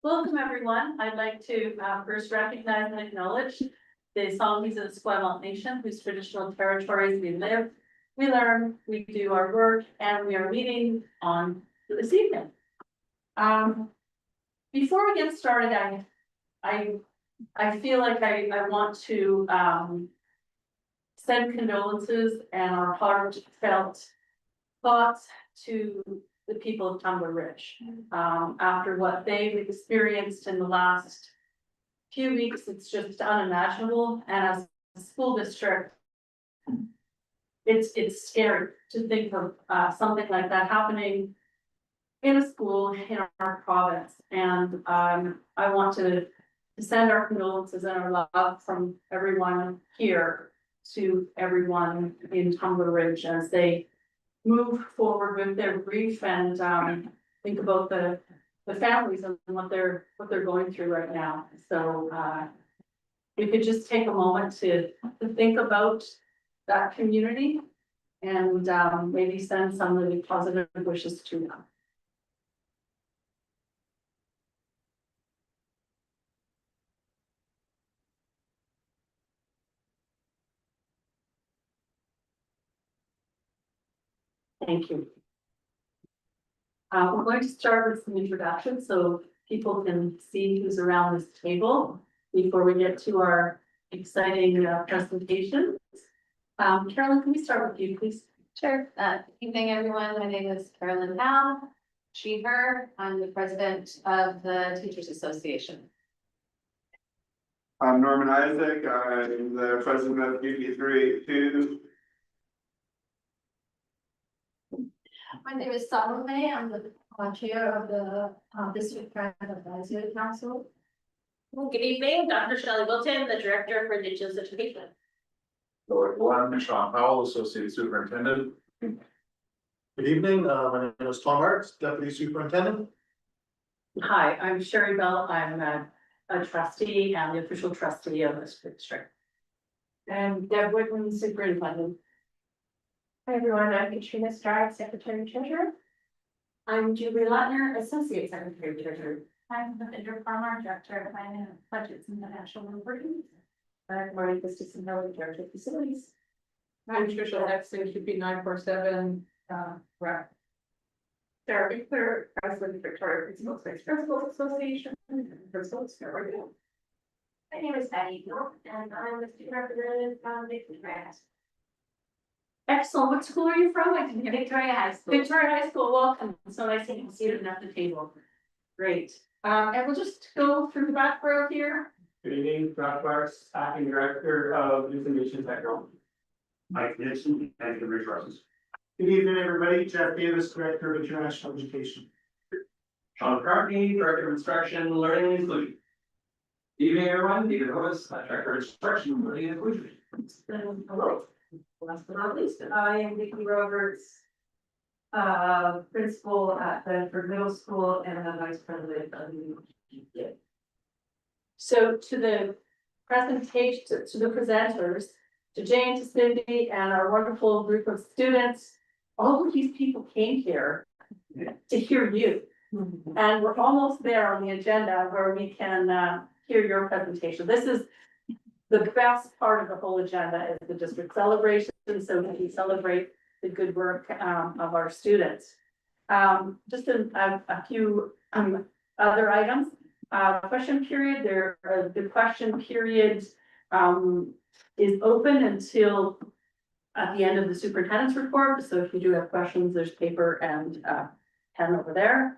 Welcome, everyone. I'd like to first recognize and acknowledge the Songhees of the Squamish Nation, whose traditional territories we live, we learn, we do our work, and we are meeting on this evening. Before we get started, I feel like I want to send condolences and our heartfelt thoughts to the people of Tumbler Ridge. After what they've experienced in the last few weeks, it's just unimaginable. And as a school district, it's scary to think of something like that happening in a school in our province. And I want to send our condolences and our love from everyone here to everyone in Tumbler Ridge as they move forward with their grief and think about the families and what they're going through right now. So we could just take a moment to think about that community and maybe send some really positive wishes to them. Thank you. We're going to start with some introductions so people can see who's around this table before we get to our exciting presentation. Carolyn, can we start with you, please? Sure. Evening, everyone. My name is Carolyn Howe, she, her. I'm the president of the Teachers Association. I'm Norman Isaac. I'm the president of UP382. My name is Salome. I'm the chair of the District Parent Advisory Council. Good evening, Dr. Shelley Wilton, the Director for Indigenous Education. Lord one, Sean Powell, Associate Superintendent. Good evening, my name is Tom Hartz, Deputy Superintendent. Hi, I'm Sherry Bell. I'm a trustee and the official trustee of this district. And Deb Whitman, superintendent. Hi, everyone. I'm Katrina Stride, Secretary Treasurer. I'm Julie Lattner, Associate Secretary Treasurer. I'm the Vendor Farmer, Director of Finance, Budgets and Financial Reporting. I'm Marty Gustafson, Director of Facilities. I'm Tricia Lexington, QP 947, rep. Sarah Victor, President, Victoria Principals Principals Association. Principals, My name is Patty Hill, and I'm the student representative from Victoria Grant. Excellent. What school are you from? I didn't hear. Victoria High School. Victoria High School. Welcome. So nice to see you at the table. Great. And we'll just go through the back row here. Good evening, Josh Parks, Acting Director of Information Technology. Mike Nixon, and Human Resources. Good evening, everybody. Jeff Davis, Director of International Education. Sean McCartney, Director of Instruction, Learning and Inclusion. Good evening, everyone. David Hovis, Director of Instruction, Learning and Inclusion. Hello. Last but not least, I am Vicki Roberts, principal at Bedford Middle School and the vice president of the. So to the presentation, to the presenters, to Jane, to Cindy, and our wonderful group of students, all of these people came here to hear you. And we're almost there on the agenda where we can hear your presentation. This is the best part of the whole agenda is the district celebration, so we can celebrate the good work of our students. Just a few other items. Question period, the question period is open until at the end of the superintendent's report. So if you do have questions, there's paper and pen over there.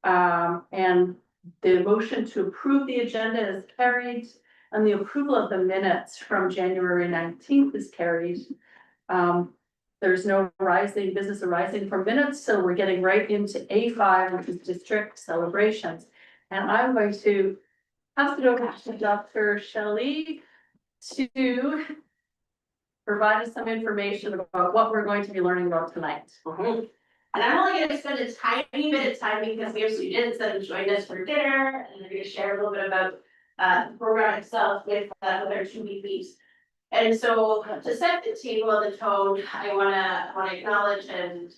And the motion to approve the agenda is carried. And the approval of the minutes from January 19th is carried. There's no business arising from minutes, so we're getting right into A5, which is district celebrations. And I'm going to pass it over to Dr. Shelley to provide us some information about what we're going to be learning about tonight. And I'm only going to spend a tiny bit of time because we have students that have joined us for dinner and they're going to share a little bit about the program itself with our 2 VPs. And so to set the table and the tone, I wanna acknowledge and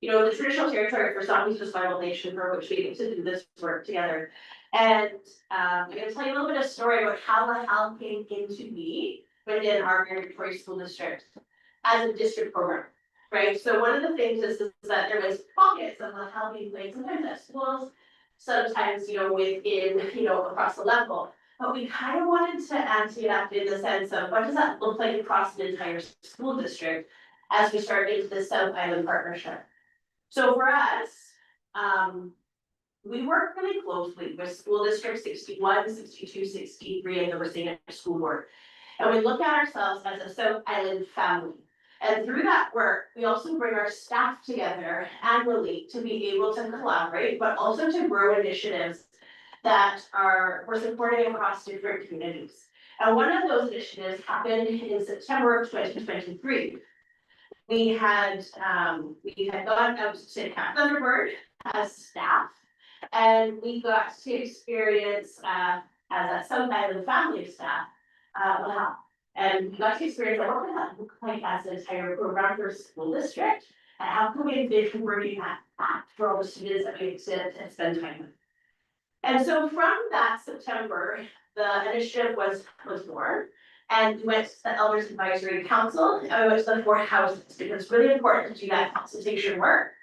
you know, the traditional territory for Songhees Tribal Nation, for which we get to do this work together. And I'm gonna tell you a little bit of story about how the Hal came into be within our Victoria School District as a district program, right? So one of the things is that there was pockets of the Hal being played sometimes at schools, sometimes, you know, within, you know, across the level. But we kind of wanted to ante it up in the sense of what does that look like across the entire school district as we start into the South Island partnership. So for us, we work really closely with school district 61, 62, 63, and the Racine School Board. And we look at ourselves as a South Island family. And through that work, we also bring our staff together annually to be able to collaborate, but also to grow initiatives that we're supporting across different communities. And one of those initiatives happened in September of 2023. We had gone out to Camp Thunderbird as staff, and we got to experience as a South Island family staff, wow. And we got to experience what would that look like as an entire program for school district, and how can we envision bringing that back for all the students that we get to spend time with. And so from that September, the initiative was born. And we went to the Elders Advisory Council, and we went to the 4 houses, because it's really important to do that consultation work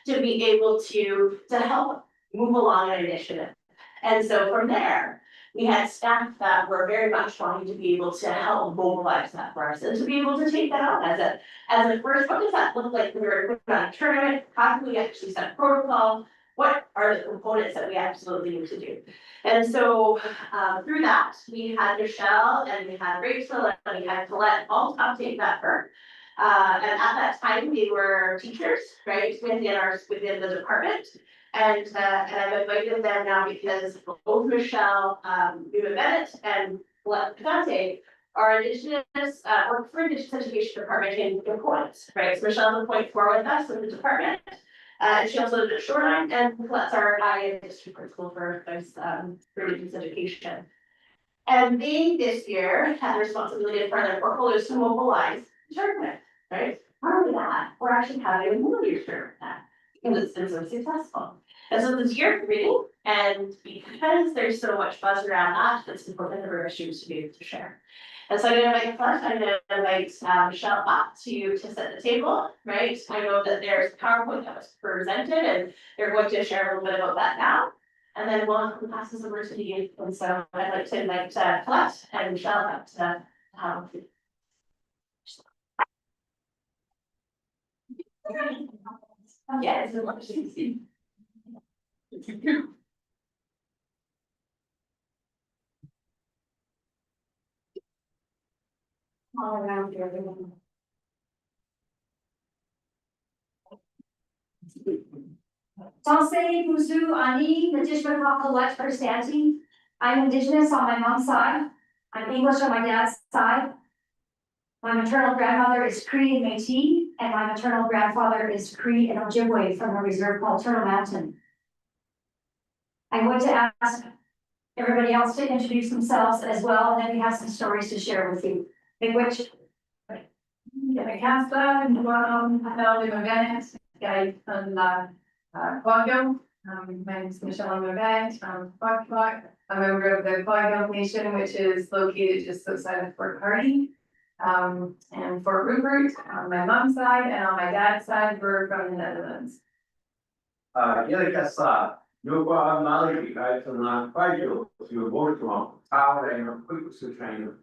to be able to help move along an initiative. And so from there, we had staff that were very much wanting to be able to help mobilize that for us and to be able to take that on as a first, what does that look like when we're putting on a tournament? How can we actually set protocol? What are the components that we absolutely need to do? And so through that, we had Michelle and we had Rachel and we had Colette all update that work. And at that time, we were teachers, right, within the department. And I've invited them now because both Michelle, Numa Bennett and Colette Picante are Indigenous, work for Indigenous Education Department in Points, right? So Michelle's a point 4 with us in the department. And she also lived at Shoreline, and that's our district principal for Indigenous education. And they this year had the responsibility for their portfolios to mobilize the tournament, right? Part of that, we're actually having a movie tournament because it's been so successful. And so this year 3, and because there's so much buzz around that, it's important for our students to be able to share. And so I'm gonna invite Michelle up to set the table, right? I know that there's PowerPoint that was presented and they're going to share a little bit about that now. And then we'll pass this over to the youth. And so I'd like to invite Colette and Michelle up to have. Yes. All around here. Tansei Buzu Ani, Najishma Colette Verstanti. I'm Indigenous on my mom's side. I'm English on my dad's side. My maternal grandmother is Cree and Métis, and my maternal grandfather is Cree and Ojibwe from a reserve called Turtle Mountain. I'm going to ask everybody else to introduce themselves as well, and then we have some stories to share with you. In which Casa, Hello, Bennett, guy from Quaggo. My name is Michelle Bennett from Quaggo. I'm a member of the Quaggo Nation, which is located just outside of Fort Hardy. And Fort Rupert on my mom's side, and on my dad's side, we're from the Netherlands. Yoga Maliki, guys, and Quaggo, to work from Tower and quick to train.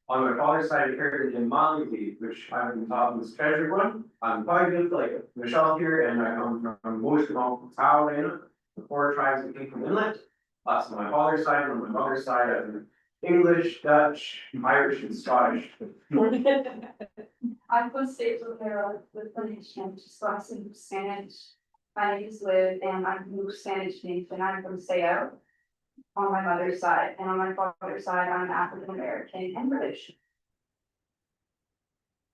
On my father's side, I inherited in Maliki, which I'm in this treasure one. I'm Quaggo, like Michelle here, and I come from most of Tower and the 4 tribes that came from inlet. That's on my father's side, and on my mother's side, I'm English, Dutch, Irish, and Scottish. I was saved with her with the nation, just like some Spanish. I used to live and I moved Spanish nation. I'm from Sao on my mother's side, and on my father's side, I'm African American and British.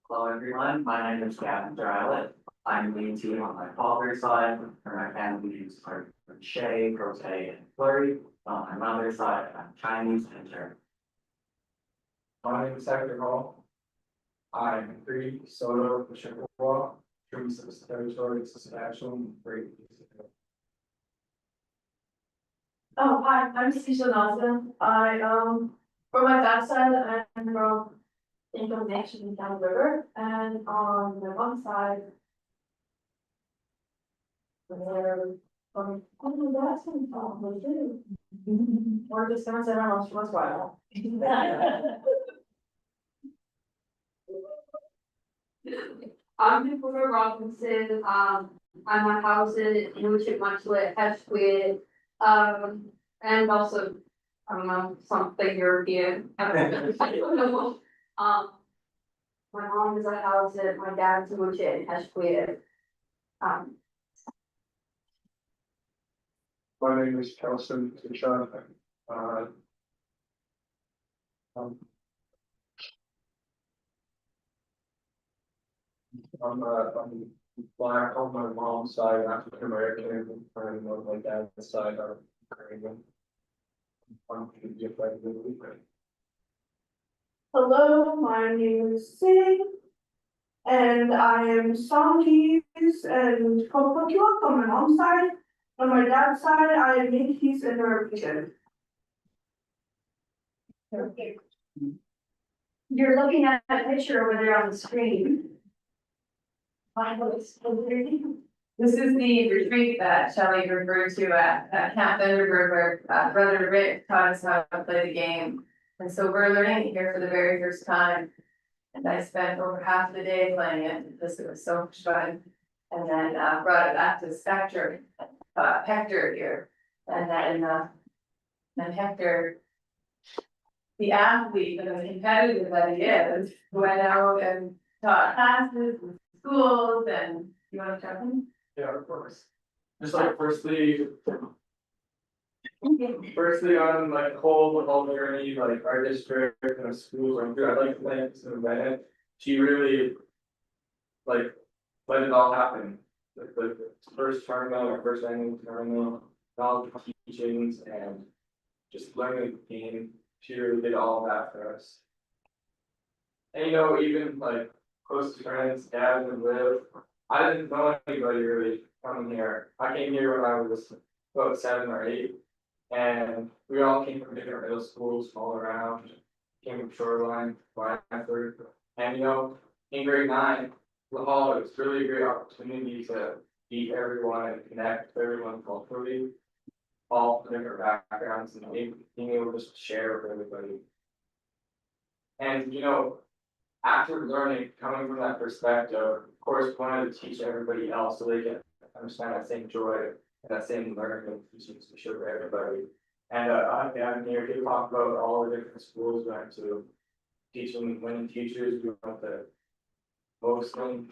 Hello everyone, my name is Gavin Drylet. I'm Métis on my father's side, and my family is part of Shea, Grote, and Flurry. On my mother's side, I'm Chinese and German. My name is Hector Hall. I'm Cree, Soto, Chippewa, trees of territory, Saskatchewan, great. Oh, hi, I'm Cecil Nelson. For my dad's side, I'm from Income Nation in Down River, and on my mom's side. They're from, oh, that's from probably too. Or just someone said, oh, she was wild. I'm Victoria Robinson, I'm a house in Newchip, Muchlet, Hesquid, and also, I don't know, something European. I don't know. My mom is a house in, my dad's in Newchip, Hesquid. My name is Kelson Tichon. I'm black on my mom's side, African American, and on my dad's side, I'm Korean. I'm different. Hello, my name is Sing. And I am Songkeys and Kokokyo on my mom's side. On my dad's side, I am Yankees and Norwegian. You're looking at a picture over there on the screen. This is the retreat that Shelley referred to at Camp Thunderbird, where Brother Rick taught us how to play the game. And so we're learning it here for the very first time. And I spent over half the day playing it because it was so much fun. And then brought it back to Spectre, Hector here. And then Hector, the athlete and the competitive that he is, went out and taught classes in schools, and you want to jump in? Yeah, of course. Just like firstly on like whole journey, like our district and the schools, like I'd like to thank Ms. Bennett. She really like let it all happen. Like the first tournament, our first annual tournament, all the teachings and just learning the game. She really did all of that for us. And you know, even like close to friends, Gavin and Liv, I didn't know anybody really coming here. I came here when I was about 7 or 8. And we all came from different middle schools all around, came from Shoreline, Wynford. And you know, in grade 9, the hall, it was really a great opportunity to meet everyone and connect with everyone culturally, all from different backgrounds, and being able to just share with everybody. And you know, after learning, coming from that perspective, of course, we wanted to teach everybody else so they can understand that same joy and that same learning and teachings to share with everybody. And I'm here to talk about all the different schools we went to, teaching women teachers, we went to mostly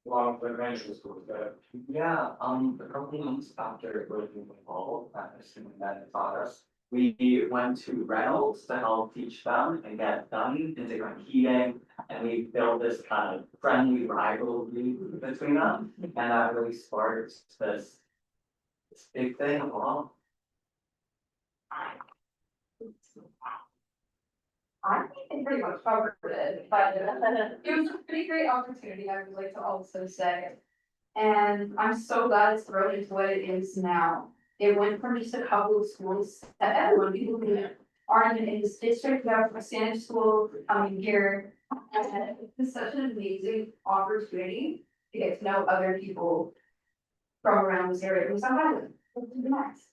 along with residential schools, but Yeah, a couple months after working with Paul, assuming that it taught us, we went to Reynolds to help teach them and get them into competing. And we built this kind of friendly rivalry between them, and that really sparked this big thing along. I think it pretty much covered it, but it was a pretty great opportunity, I would like to also say. And I'm so glad it's grown into what it is now. It went from just a couple of schools that everyone, people who aren't even in this district, we have a Spanish school coming here. And it's such an amazing opportunity to get to know other people from around this area. It was sometimes it's nice.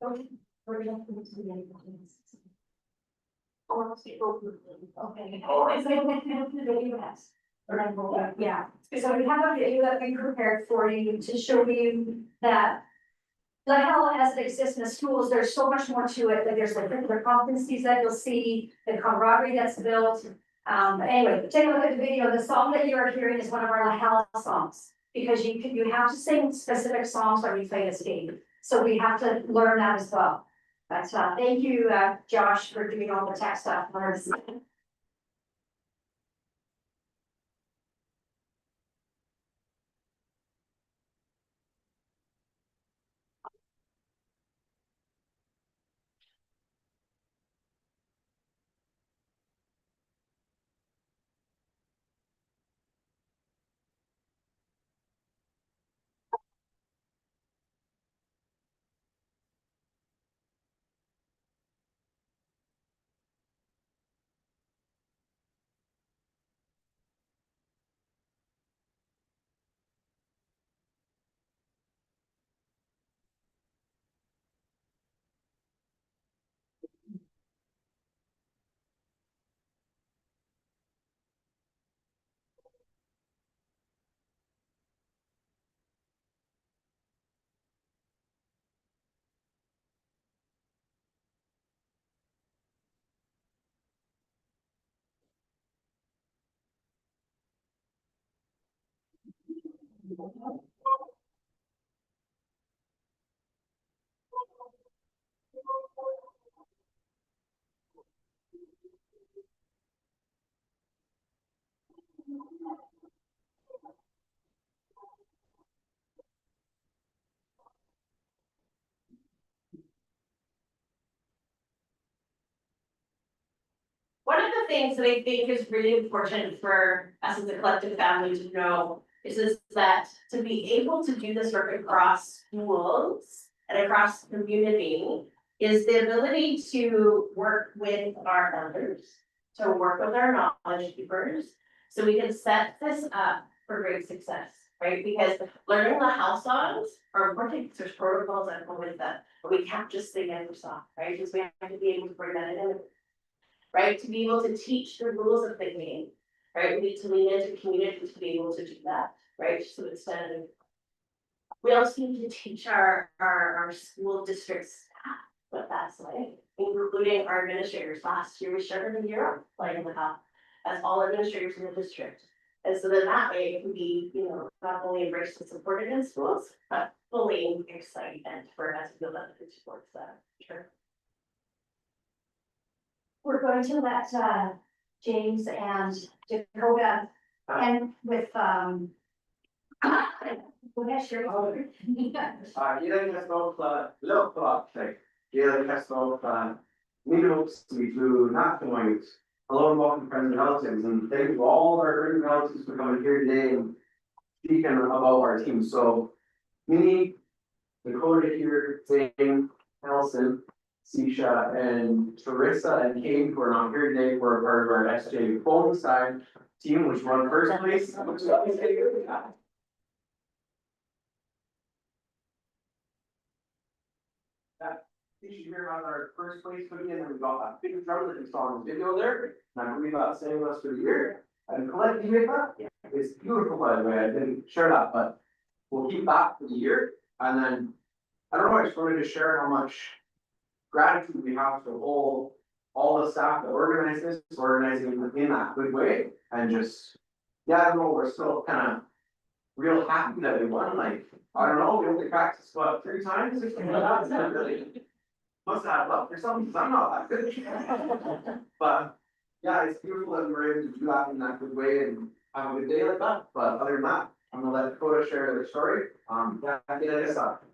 Okay. Yeah, so we have a video that we prepared for you to show you that. The hell as it exists in the schools, there's so much more to it, like there's like the competencies that you'll see, the camaraderie that's built. But anyway, take a look at the video, the song that you are hearing is one of our Lahela songs. Because you have to sing specific songs when you play this game, so we have to learn that as well. But thank you, Josh, for doing all the tech stuff for us. One of the things that I think is really important for us as a collective family to know is that to be able to do this work across schools and across the community is the ability to work with our elders, to work with our knowledge keepers, so we can set this up for great success, right? Because learning the house songs are important, because there's protocols that go with that, but we can't just sing every song, right? Because we have to be able to bring that in. Right, to be able to teach the rules of the game, right, we need to lean into community to be able to do that, right, so instead of. We also need to teach our school district staff what that's like, including our administrators. Last year, we started a year off playing the cup as all administrators in the district. And so then that way, it can be, not only embraced and supported in schools, but fully excited for us to feel that it supports that, sure. We're going to let James and Dakota and with go ahead, Sherry. Iedereen heeft nog luchtvaart. Iedereen heeft nog minimums to not point. Hello and welcome friends and relatives, and thank you all our friends and relatives for coming here today and speaking about our team. So, me, Dakota here, Zane, Nelson, Sisha, and Teresa and Kate, who are not here today, were a part of our SJ phone side team, which won first place. You should hear about our first place putting in, and we got a big drum that we saw on the video there, and I believe that's staying with us for the year. And Colette, do you hear that? Yeah. It's beautiful, by the way, I didn't share that, but we'll keep that for the year, and then, I don't know, I just wanted to share how much gratitude we have to all the staff that organize this, organizing in that good way, and just, yeah, I don't know, we're still kind of real happy that we won, like, I don't know, we only practiced, what, 3 times or something like that, it's not really. Must have luck or something, because I'm not that good. But, yeah, it's beautiful that we were able to do that in that good way and have a good day like that, but other than that, I'm gonna let Dakota share their story, yeah, I think that is up.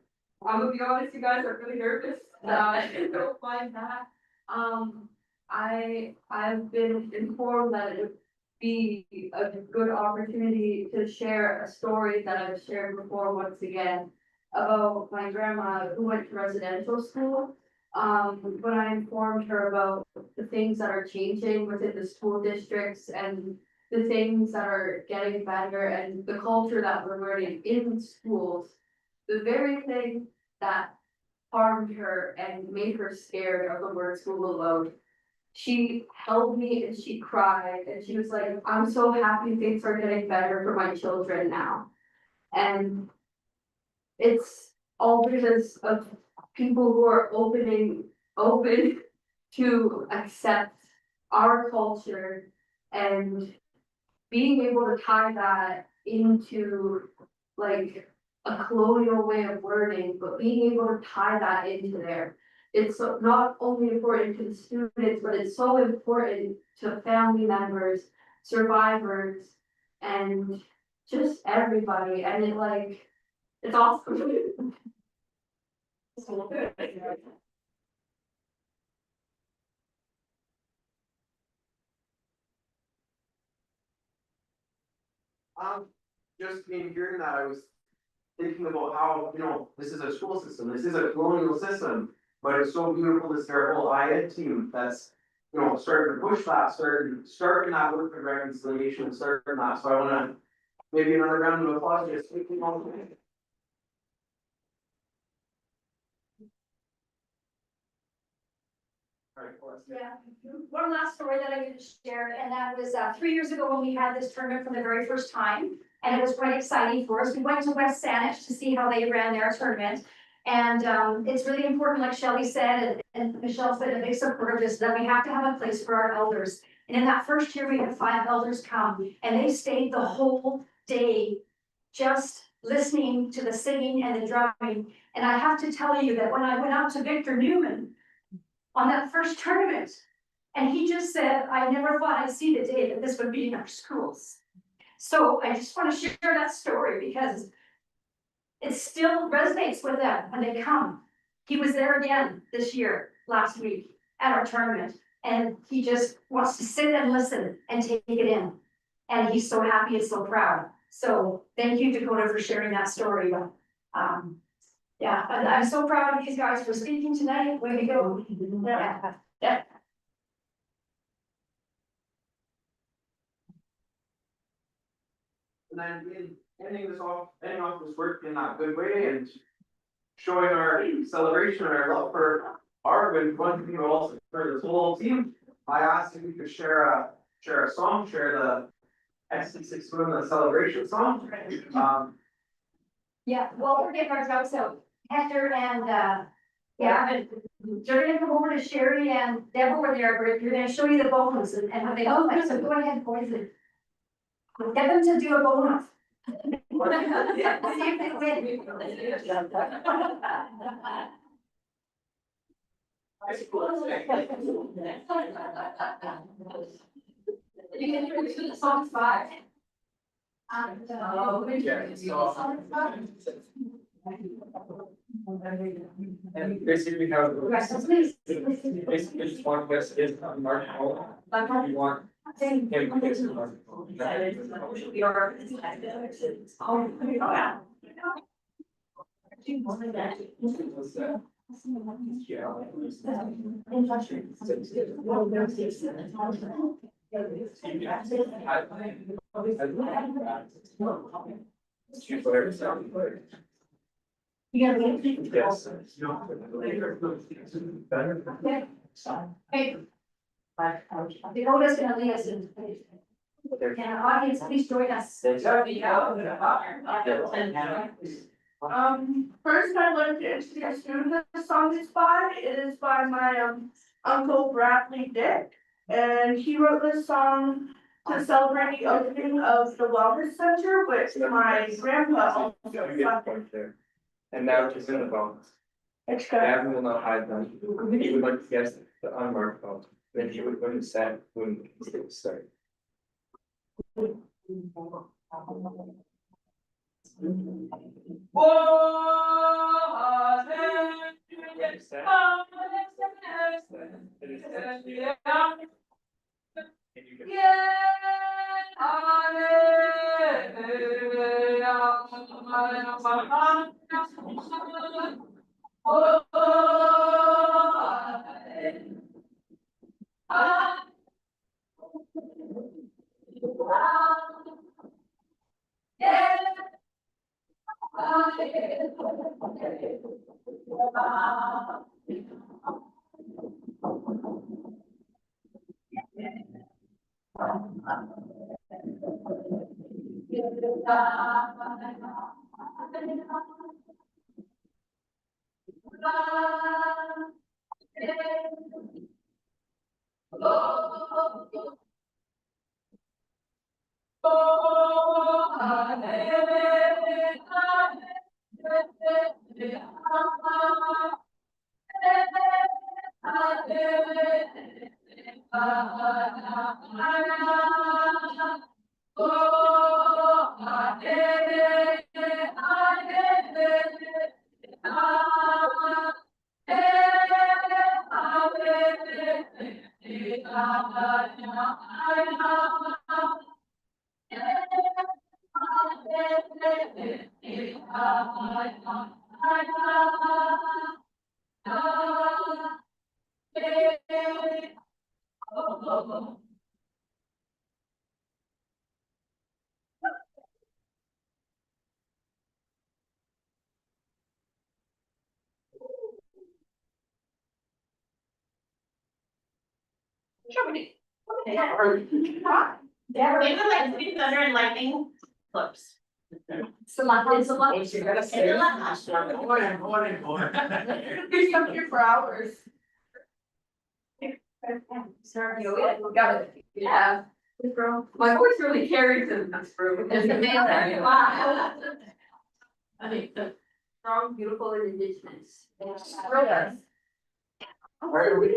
I'm gonna be honest, you guys are really nervous, don't mind that. I've been informed that it would be a good opportunity to share a story that I've shared before once again. About my grandma who went to residential school. When I informed her about the things that are changing within the school districts and the things that are getting better and the culture that we're learning in schools. The very thing that harmed her and made her scared of the word school alone. She held me and she cried and she was like, I'm so happy things are getting better for my children now. And it's all because of people who are open to accept our culture and being able to tie that into like a colonial way of learning, but being able to tie that into there. It's not only important to the students, but it's so important to family members, survivors, and just everybody, and it's awesome. Just in hearing that, I was thinking about how, this is a school system, this is a colonial system, but it's so beautiful to see our whole IED team that's, starting to push that, starting that work for reconciliation, starting that, so I wanna, maybe another round of applause, just speaking all the way. Yeah, one last story that I could share, and that was 3 years ago when we had this tournament for the very first time. And it was quite exciting for us. We went to West Saanich to see how they ran their tournament. And it's really important, like Shelley said, and Michelle's been a big supporter of this, that we have to have a place for our elders. And in that first year, we had 5 elders come, and they stayed the whole day just listening to the singing and the drumming. And I have to tell you that when I went out to Victor Newman on that first tournament, and he just said, I never thought I'd see the day that this would be in our schools. So I just want to share that story because it still resonates with them when they come. He was there again this year, last week, at our tournament, and he just wants to sit and listen and take it in. And he's so happy and so proud. So thank you, Dakota, for sharing that story. But yeah, and I'm so proud of these guys for speaking tonight. Way to go. Yeah. Yeah. And then ending off this work in that good way and showing our celebration and our love for Barb and one thing also for this whole team. I asked if we could share a song, share the XT6 Women celebration song. Yeah, well, we're getting our drugs out. Hector and yeah, they're gonna come over to Sherry and Deb over there, but you're gonna show you the bonus and what they look like. So go ahead, boys. And get them to do a bonus. See if they win. You can do the song 5. And basically we have Please. basically just one guest is Mark Hall. You want him to fix it. You gotta wait. Yes. Hey. Dakota's gonna lead us in. Can our audience please join us? First I'd like to introduce you to the song is by. It is by my uncle Bradley Dick. And he wrote this song to celebrate the opening of the Wellness Center, which my grandpa also funded. And now it's in the bonus. Gavin will not hide them. He would like to guess the unmarked phone. Then he would win the set when it was started. Maybe like speed thunder and lightning clips. It's a lot. It's a lot. It's a lot. He's up here for hours. Sorry. Got it. Yeah. My voice really carries in this room. There's a man there. Wow. I think the Strong, beautiful, and indigenous. Yes. Where are we?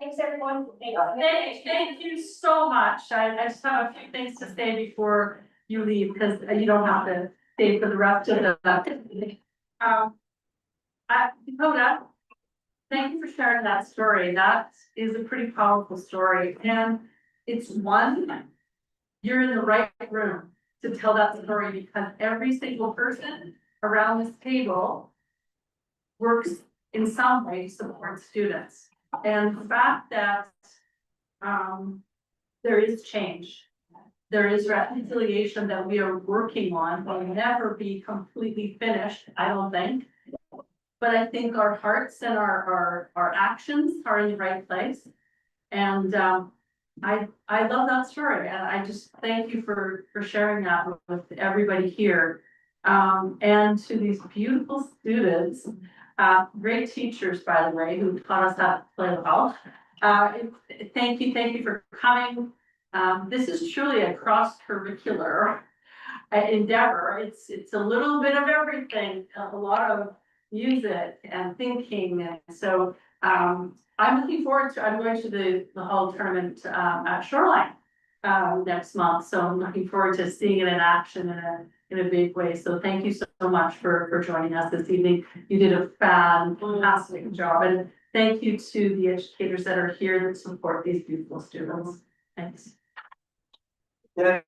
Thanks, everyone. Thank you so much. I just have a few things to say before you leave, because you don't have to stay for the rest of the. Dakota, thank you for sharing that story. That is a pretty powerful story, and it's one, you're in the right room to tell that story, because every single person around this table works in some way to support students. And the fact that there is change, there is reconciliation that we are working on, will never be completely finished, I don't think. But I think our hearts and our actions are in the right place. And I love that story, and I just thank you for sharing that with everybody here. And to these beautiful students, great teachers, by the way, who taught us how to play golf. Thank you for coming. This is truly a cross-curricular endeavor. It's a little bit of everything, a lot of music and thinking, and so I'm looking forward to. I'm going to the whole tournament at Shoreline next month, so I'm looking forward to seeing it in action in a big way. So thank you so much for joining us this evening. You did a fantastic job, and thank you to the educators that are here that support these beautiful students. Thanks. Yeah.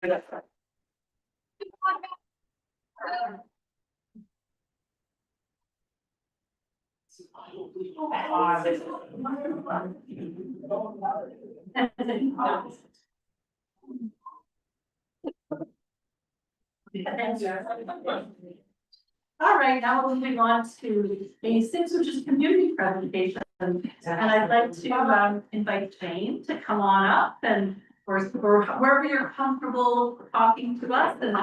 All right, now we'll move on to A6, which is community presentation. And I'd like to invite Jane to come on up, and or wherever you're comfortable talking to us, and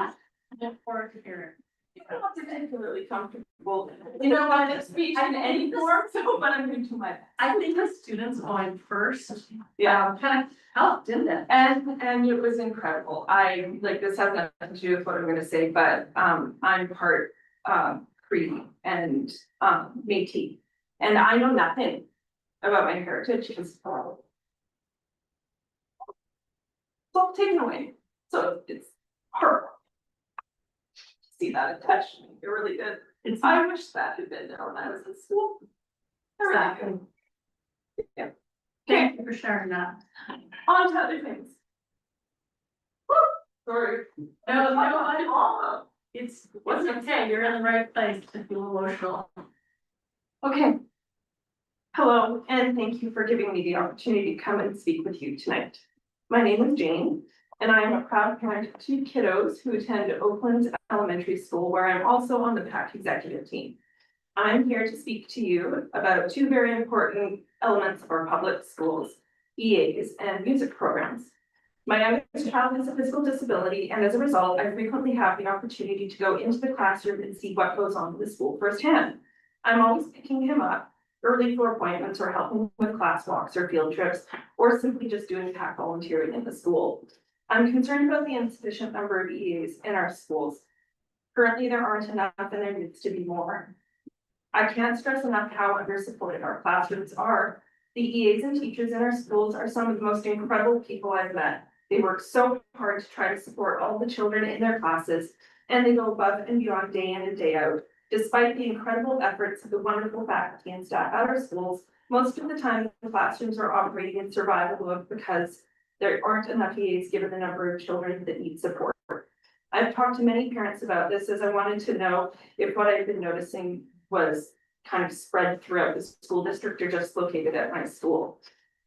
look forward to hearing. I'm not particularly comfortable, you know, on this speech in any form, so, but I'm going to do my best. I think the students going first, Yeah. kind of helped, didn't it? And it was incredible. I, like, this has nothing to do with what I'm gonna say, but, I'm part, Cree and, Métis. And I know nothing about my heritage, because so taken away, so it's horrible. See that, it touched me, it really did. I wish that had been there when I was in school. I really do. Yeah. Thank you for sharing that. On to other things. Woo, sorry. No, it's okay, you're in the right place to feel emotional. Okay. Hello, and thank you for giving me the opportunity to come and speak with you tonight. My name is Jane, and I am a proud parent of 2 kiddos who attend Oakland Elementary School, where I'm also on the PAC executive team. I'm here to speak to you about 2 very important elements of our public schools, EAs and music programs. My youngest child has a physical disability, and as a result, I frequently have the opportunity to go into the classroom and see what goes on in the school firsthand. I'm always picking him up early for appointments, or helping with class walks or field trips, or simply just doing PAC volunteering in the school. I'm concerned about the insufficient number of EAs in our schools. Currently, there aren't enough, and there needs to be more. I can't stress enough how under-supported our classrooms are. The EAs and teachers in our schools are some of the most incredible people I've met. They work so hard to try to support all the children in their classes, and they go above and beyond day in and day out. Despite the incredible efforts of the wonderful faculty and staff at our schools, most of the time the classrooms are operating in survival mode because there aren't enough EAs given the number of children that need support. I've talked to many parents about this as I wanted to know if what I've been noticing was kind of spread throughout the school district or just located at my school.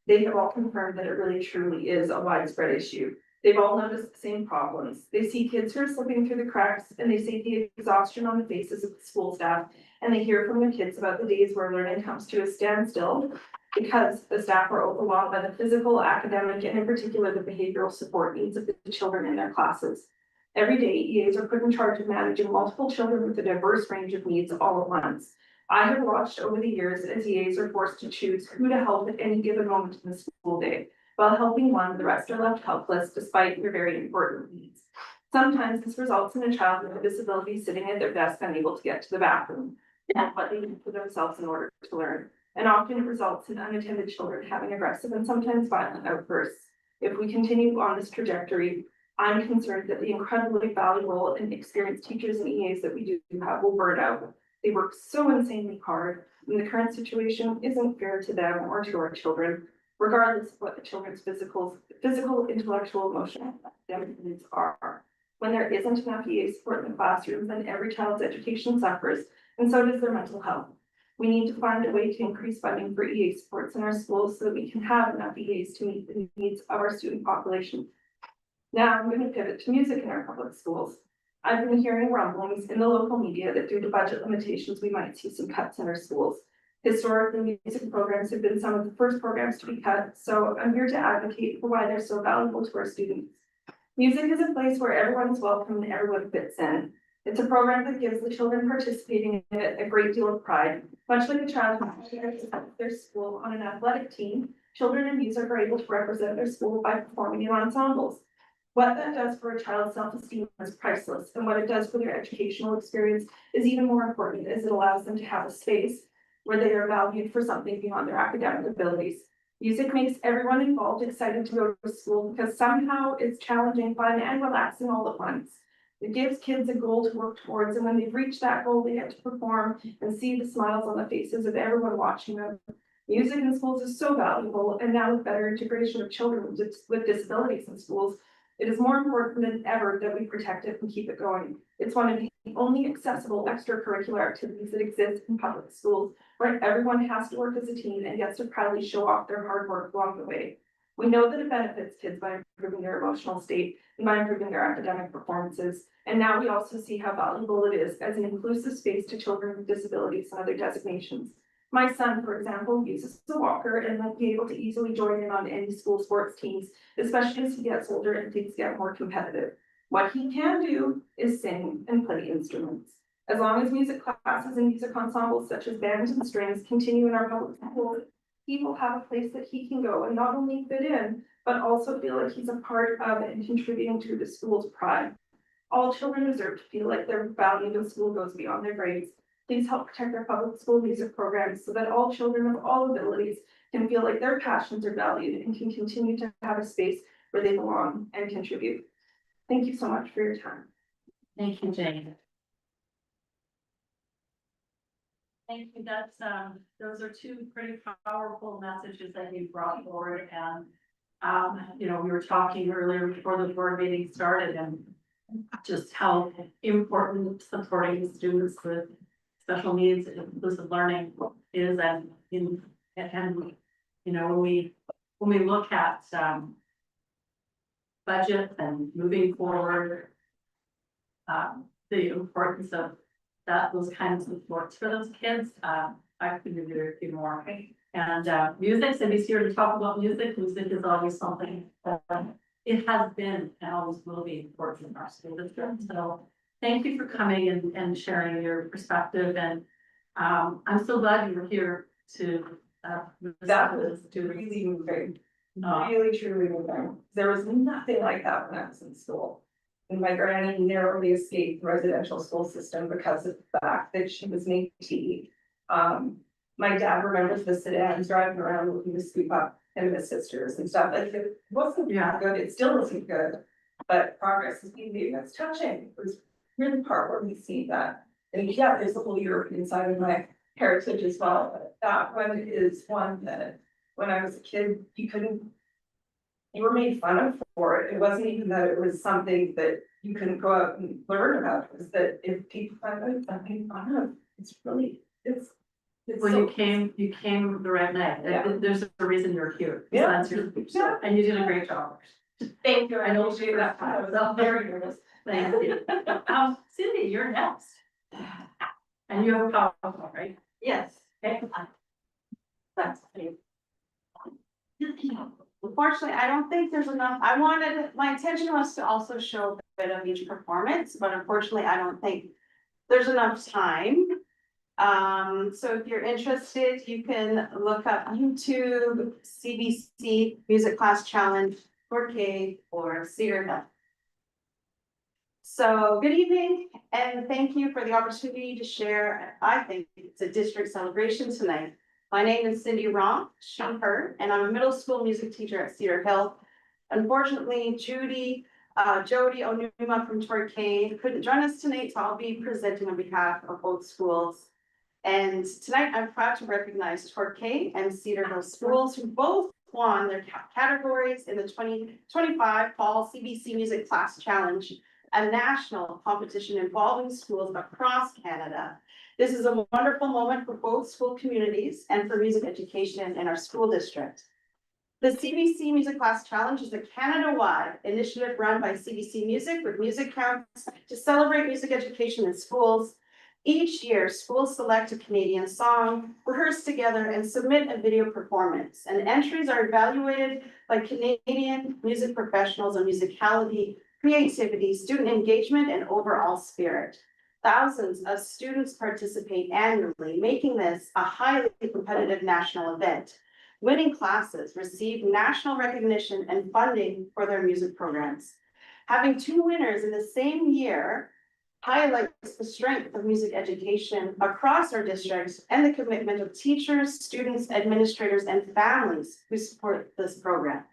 They have all confirmed that it really truly is a widespread issue. They've all noticed the same problems. They see kids who are slipping through the cracks and they see the exhaustion on the faces of the school staff. And they hear from the kids about the days where learning comes to a standstill because the staff are overwhelmed by the physical, academic, and in particular, the behavioral support needs of the children in their classes. Every day, EAs are put in charge of managing multiple children with a diverse range of needs all at once. I have watched over the years as EAs are forced to choose who to help at any given moment in the school day. While helping one, the rest are left helpless despite their very important needs. Sometimes this results in a child with a disability sitting at their desk unable to get to the bathroom and what they need for themselves in order to learn. And often it results in unattended children having aggressive and sometimes violent outbursts. If we continue on this trajectory, I'm concerned that the incredibly valuable and experienced teachers and EAs that we do have will burn out. They work so insanely hard, and the current situation isn't fair to them or to our children, regardless of what the children's physical, intellectual, emotional, and academic needs are. When there isn't enough EA support in the classroom, then every child's education suffers, and so does their mental health. We need to find a way to increase funding for EA supports in our schools so that we can have enough EAs to meet the needs of our student population. Now I'm going to pivot to music in our public schools. I've been hearing rumblings in the local media that due to budget limitations, we might see some cuts in our schools. Historically, music programs have been some of the first programs to be cut, so I'm here to advocate for why they're so valuable to our students. Music is a place where everyone is welcome and everyone fits in. It's a program that gives the children participating in it a great deal of pride. Much like a child who shares their school on an athletic team, children in music are able to represent their school by performing in ensembles. What that does for a child's self-esteem is priceless, and what it does for their educational experience is even more important, as it allows them to have a space where they are valued for something beyond their academic abilities. Music makes everyone involved excited to go to school because somehow it's challenging, fun, and relaxing all at once. It gives kids a goal to work towards, and when they've reached that goal, they get to perform and see the smiles on the faces of everyone watching them. Music in schools is so valuable, and now with better integration of children with disabilities in schools, it is more important than ever that we protect it and keep it going. It's one of the only accessible extracurricular activities that exist in public schools, where everyone has to work as a team and gets to proudly show off their hard work along the way. We know that it benefits kids by improving their emotional state and by improving their academic performances. And now we also see how valuable it is as an inclusive space to children with disabilities and other designations. My son, for example, uses a walker and won't be able to easily join in on any school sports teams, especially as he gets older and things get more competitive. What he can do is sing and play instruments. As long as music classes and music ensembles such as bands and strings continue in our public schools, he will have a place that he can go and not only fit in, but also feel like he's a part of and contributing to the school's pride. All children deserve to feel like their value in school goes beyond their grades. Please help protect our public school music programs so that all children of all abilities can feel like their passions are valued and can continue to have a space where they belong and contribute. Thank you so much for your time. Thank you, Jane. Thank you. That's those are two pretty powerful messages that you brought forward. And you know, we were talking earlier before the board meeting started, and just how important supporting students with special needs and inclusive learning is, and you know, when we look at budget and moving forward, the importance of those kinds of supports for those kids, I couldn't agree with you more. And music, Cindy's here to talk about music. Music is always something that it has been and always will be important in our school district. So thank you for coming and sharing your perspective. And I'm so glad you were here to That was really moving, really truly moving. There was nothing like that when I was in school. And my granny narrowly escaped the residential school system because of the fact that she was Métis. My dad remembers the sedans driving around looking to scoop up him and his sisters and stuff, like it wasn't good, it still wasn't good. But progress is being made, that's touching, it was really heartwarming to see that. And yeah, there's the whole European side of my heritage as well, but that one is one that, when I was a kid, you were made fun of for it, it wasn't even that it was something that you couldn't go out and learn about, it was that if people find out something fun of, it's really, it's. Well, you came the right night. Yeah. There's a reason you're here. Yeah. That's your, and you did a great job. Thank you, I know you that. I was very nervous. Thank you. Cindy, you're next. And you have a PowerPoint, right? Yes. Okay. That's it. Unfortunately, I don't think there's enough, my intention was to also show a bit of each performance, but unfortunately, I don't think there's enough time. So if you're interested, you can look up YouTube, CBC Music Class Challenge, 4K, or Cedar Hill. So good evening, and thank you for the opportunity to share. I think it's a district celebration tonight. My name is Cindy Rom, her, and I'm a middle school music teacher at Cedar Hill. Unfortunately, Jody Onuma from Torquay couldn't join us tonight, so I'll be presenting on behalf of both schools. And tonight, I'm proud to recognize Torquay and Cedar Hill schools who both won their categories in the 2025 Fall CBC Music Class Challenge, a national competition involving schools across Canada. This is a wonderful moment for both school communities and for music education in our school district. The CBC Music Class Challenge is a Canada-wide initiative run by CBC Music with music counts to celebrate music education in schools. Each year, schools select a Canadian song, rehearse together, and submit a video performance. And entries are evaluated by Canadian music professionals on musicality, creativity, student engagement, and overall spirit. Thousands of students participate annually, making this a highly competitive national event. Winning classes receive national recognition and funding for their music programs. Having two winners in the same year highlights the strength of music education across our districts and the commitment of teachers, students, administrators, and families who support this program.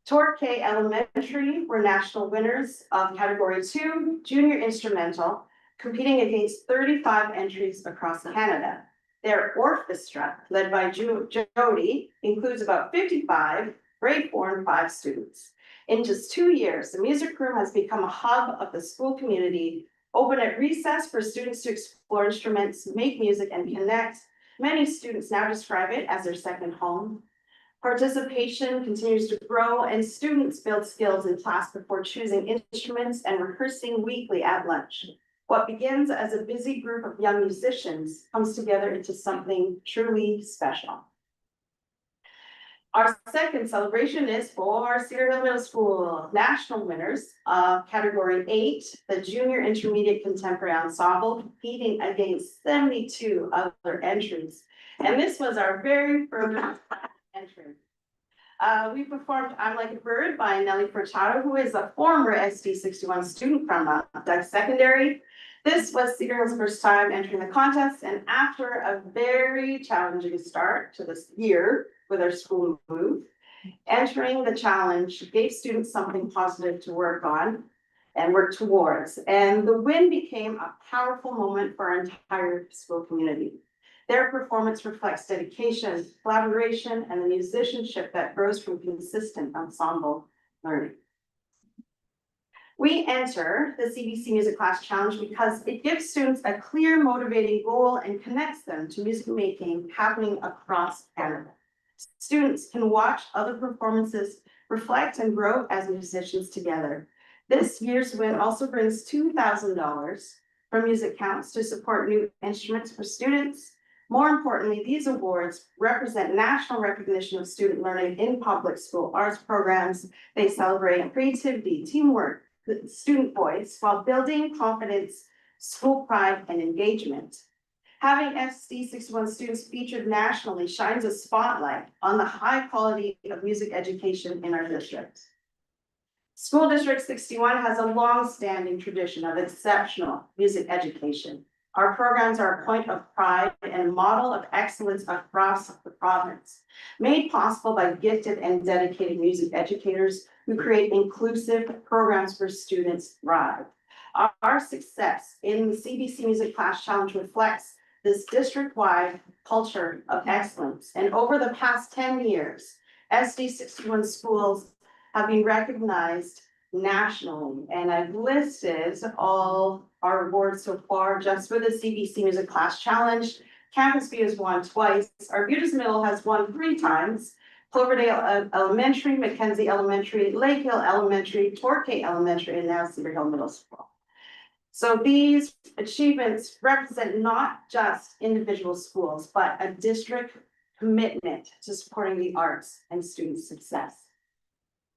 Torquay Elementary were national winners of Category 2, Junior Instrumental, competing against 35 entries across Canada. Their orchestra, led by Jody, includes about 55 grade 4 and 5 students. In just 2 years, the music room has become a hub of the school community, open at recess for students to explore instruments, make music, and connect. Many students now describe it as their second home. Participation continues to grow, and students build skills in class before choosing instruments and rehearsing weekly at lunch. What begins as a busy group of young musicians comes together into something truly special. Our second celebration is for Cedar Hill Middle School national winners of Category 8, the Junior Intermediate Contemporary Ensemble, competing against 72 other entries. And this was our very first entry. We performed I'm Like a Bird by Nelly Furtado, who is a former SD61 student from Doug Secondary. This was Cedar Hill's first time entering the contest, and after a very challenging start to this year with our school move, entering the challenge gave students something positive to work on and work towards. And the win became a powerful moment for our entire school community. Their performance reflects dedication, collaboration, and the musicianship that grows from consistent ensemble learning. We enter the CBC Music Class Challenge because it gives students a clear, motivating goal and connects them to music making happening across Canada. Students can watch other performances, reflect, and grow as musicians together. This year's win also brings $2,000 from Music Counts to support new instruments for students. More importantly, these awards represent national recognition of student learning in public school arts programs. They celebrate creativity, teamwork, the student voice, while building confidence, school pride, and engagement. Having SD61 students featured nationally shines a spotlight on the high quality of music education in our district. School District 61 has a long-standing tradition of exceptional music education. Our programs are a point of pride and a model of excellence across the province, made possible by gifted and dedicated music educators who create inclusive programs for students thrive. Our success in the CBC Music Class Challenge reflects this district-wide culture of excellence. And over the past 10 years, SD 61 schools have been recognized nationally. And I've listed all our awards so far just for the CBC Music Class Challenge. Campus View has won twice. Arbutus Middle has won 3 times. Cloverdale Elementary, Mackenzie Elementary, Lake Hill Elementary, Torquay Elementary, and now Cedar Hill Middle School. So these achievements represent not just individual schools, but a district commitment to supporting the arts and student success.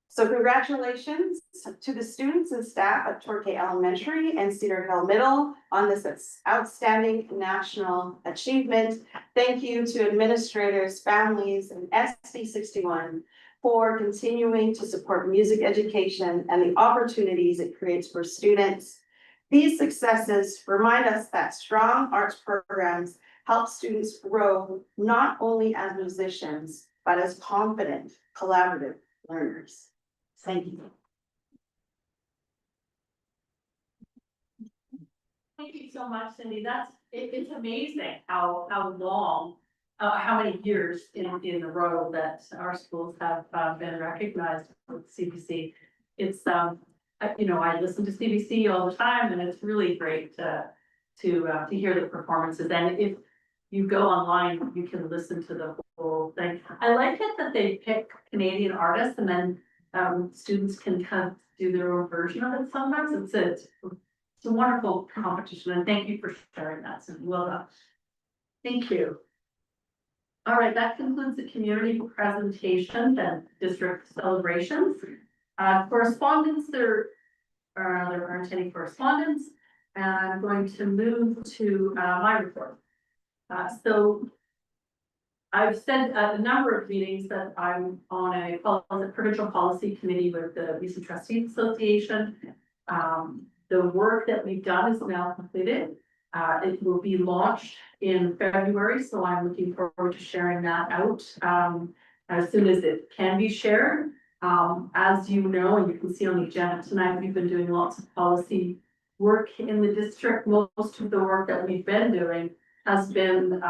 So congratulations to the students and staff at Torquay Elementary and Cedar Hill Middle on this outstanding national achievement. Thank you to administrators, families, and SD 61 for continuing to support music education and the opportunities it creates for students. These successes remind us that strong arts programs help students grow not only as musicians, but as confident, collaborative learners. Thank you. Thank you so much, Cindy. It's amazing how long, how many years in a row that our schools have been recognized with CBC. It's I listen to CBC all the time, and it's really great to hear the performances. And if you go online, you can listen to the whole thing. I like it that they pick Canadian artists, and then students can kind of do their own version of it. Sometimes it's a wonderful competition, and thank you for sharing that. So well done. Thank you. All right, that concludes the community presentations and district celebrations. Correspondence, there aren't any correspondence, and I'm going to move to my report. So I've said at a number of meetings that I'm on a provincial policy committee with the BC Trustees Association. The work that we've done is now completed. It will be launched in February, so I'm looking forward to sharing that out as soon as it can be shared. As you know, and you can see on the agenda tonight, we've been doing lots of policy work in the district. Most of the work that we've been doing has been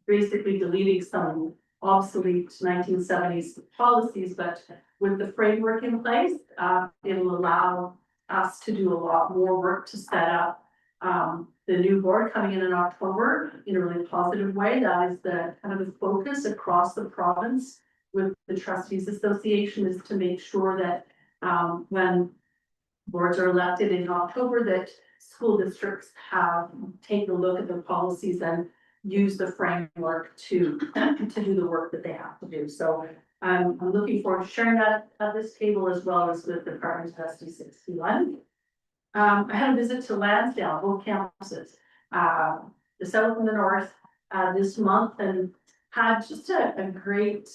basically deleting some obsolete 1970s policies, but with the framework in place, it'll allow us to do a lot more work to set up the new board coming in October in a really positive way. That is the kind of the focus across the province with the Trustees Association, is to make sure that when boards are elected in October, that school districts have taken a look at the policies and use the framework to do the work that they have to do. So I'm looking forward to sharing that at this table, as well as with the Department of SD 61. I had a visit to Lansdale, both campuses, the south and the north, this month, and had just a great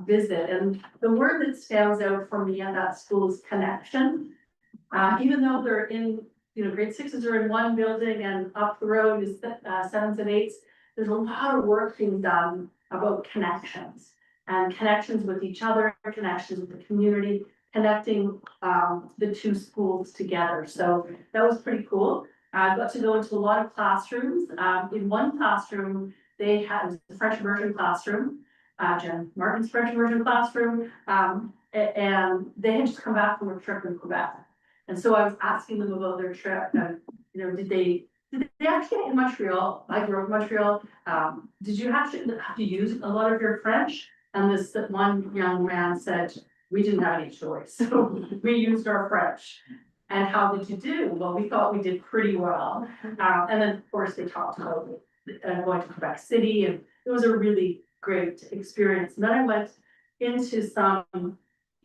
visit. And the word that stands out for me at that school is connection. Even though they're in, grade 6s are in one building and up the road is 7s and 8s, there's a lot of work being done about connections and connections with each other, connections with the community, connecting the two schools together. So that was pretty cool. I got to go into a lot of classrooms. In one classroom, they had a French immersion classroom, Jen Martin's French immersion classroom, and they had just come back from a trip in Quebec. And so I was asking them about their trip, and did they actually get in Montreal? I grew up in Montreal. Did you have to use a lot of your French? And this one young man said, we didn't have any choice, so we used our French. And how did you do? Well, we thought we did pretty well. And then, of course, they talked about going to Quebec City, and it was a really great experience. And then I went into some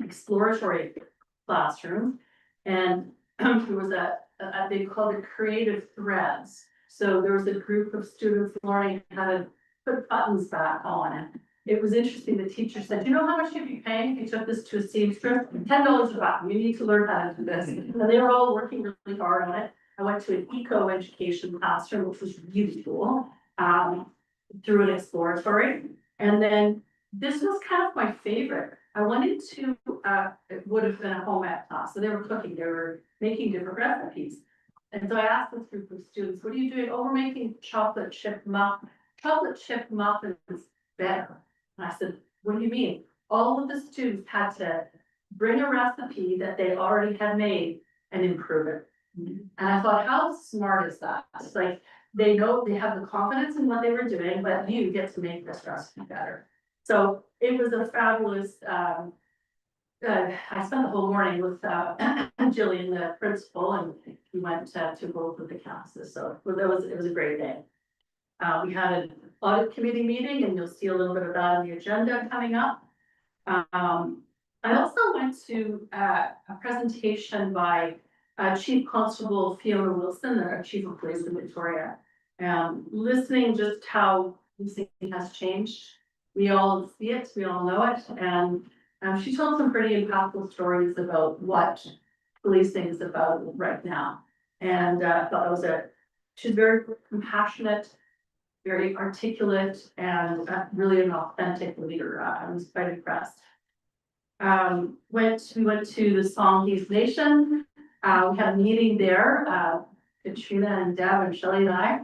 exploratory classrooms, and there was they called it creative threads. So there was a group of students learning how to put buttons back on, and it was interesting. The teacher said, "Do you know how much you'd be paying if you took this to a seamstress? $10 a button. You need to learn how to do this." And they were all working really hard on it. I went to an eco education classroom, which was really cool, through an exploratory. And then this was kind of my favorite. I went into, it would have been a home ec class, so they were cooking, they were making different recipes. And so I asked this group of students, what are you doing? Oh, we're making chocolate chip muffins better. And I said, what do you mean? All of the students had to bring a recipe that they already had made and improve it. And I thought, how smart is that? It's like, they know, they have the confidence in what they were doing, but you get to make this recipe better. So it was a fabulous, I spent the whole morning with Jillian, the principal, and we went to both of the campuses, so it was a great day. We had an audit committee meeting, and you'll see a little bit of that on the agenda coming up. I also went to a presentation by Chief Constable Fiona Wilson, our Chief of Police in Victoria. Listening just how policing has changed. We all see it, we all know it, and she told some pretty impactful stories about what policing is about right now. And I thought she's very compassionate, very articulate, and really an authentic leader. I was quite impressed. We went to the Songhees Nation. We had a meeting there, Katrina and Deb and Shelley and I,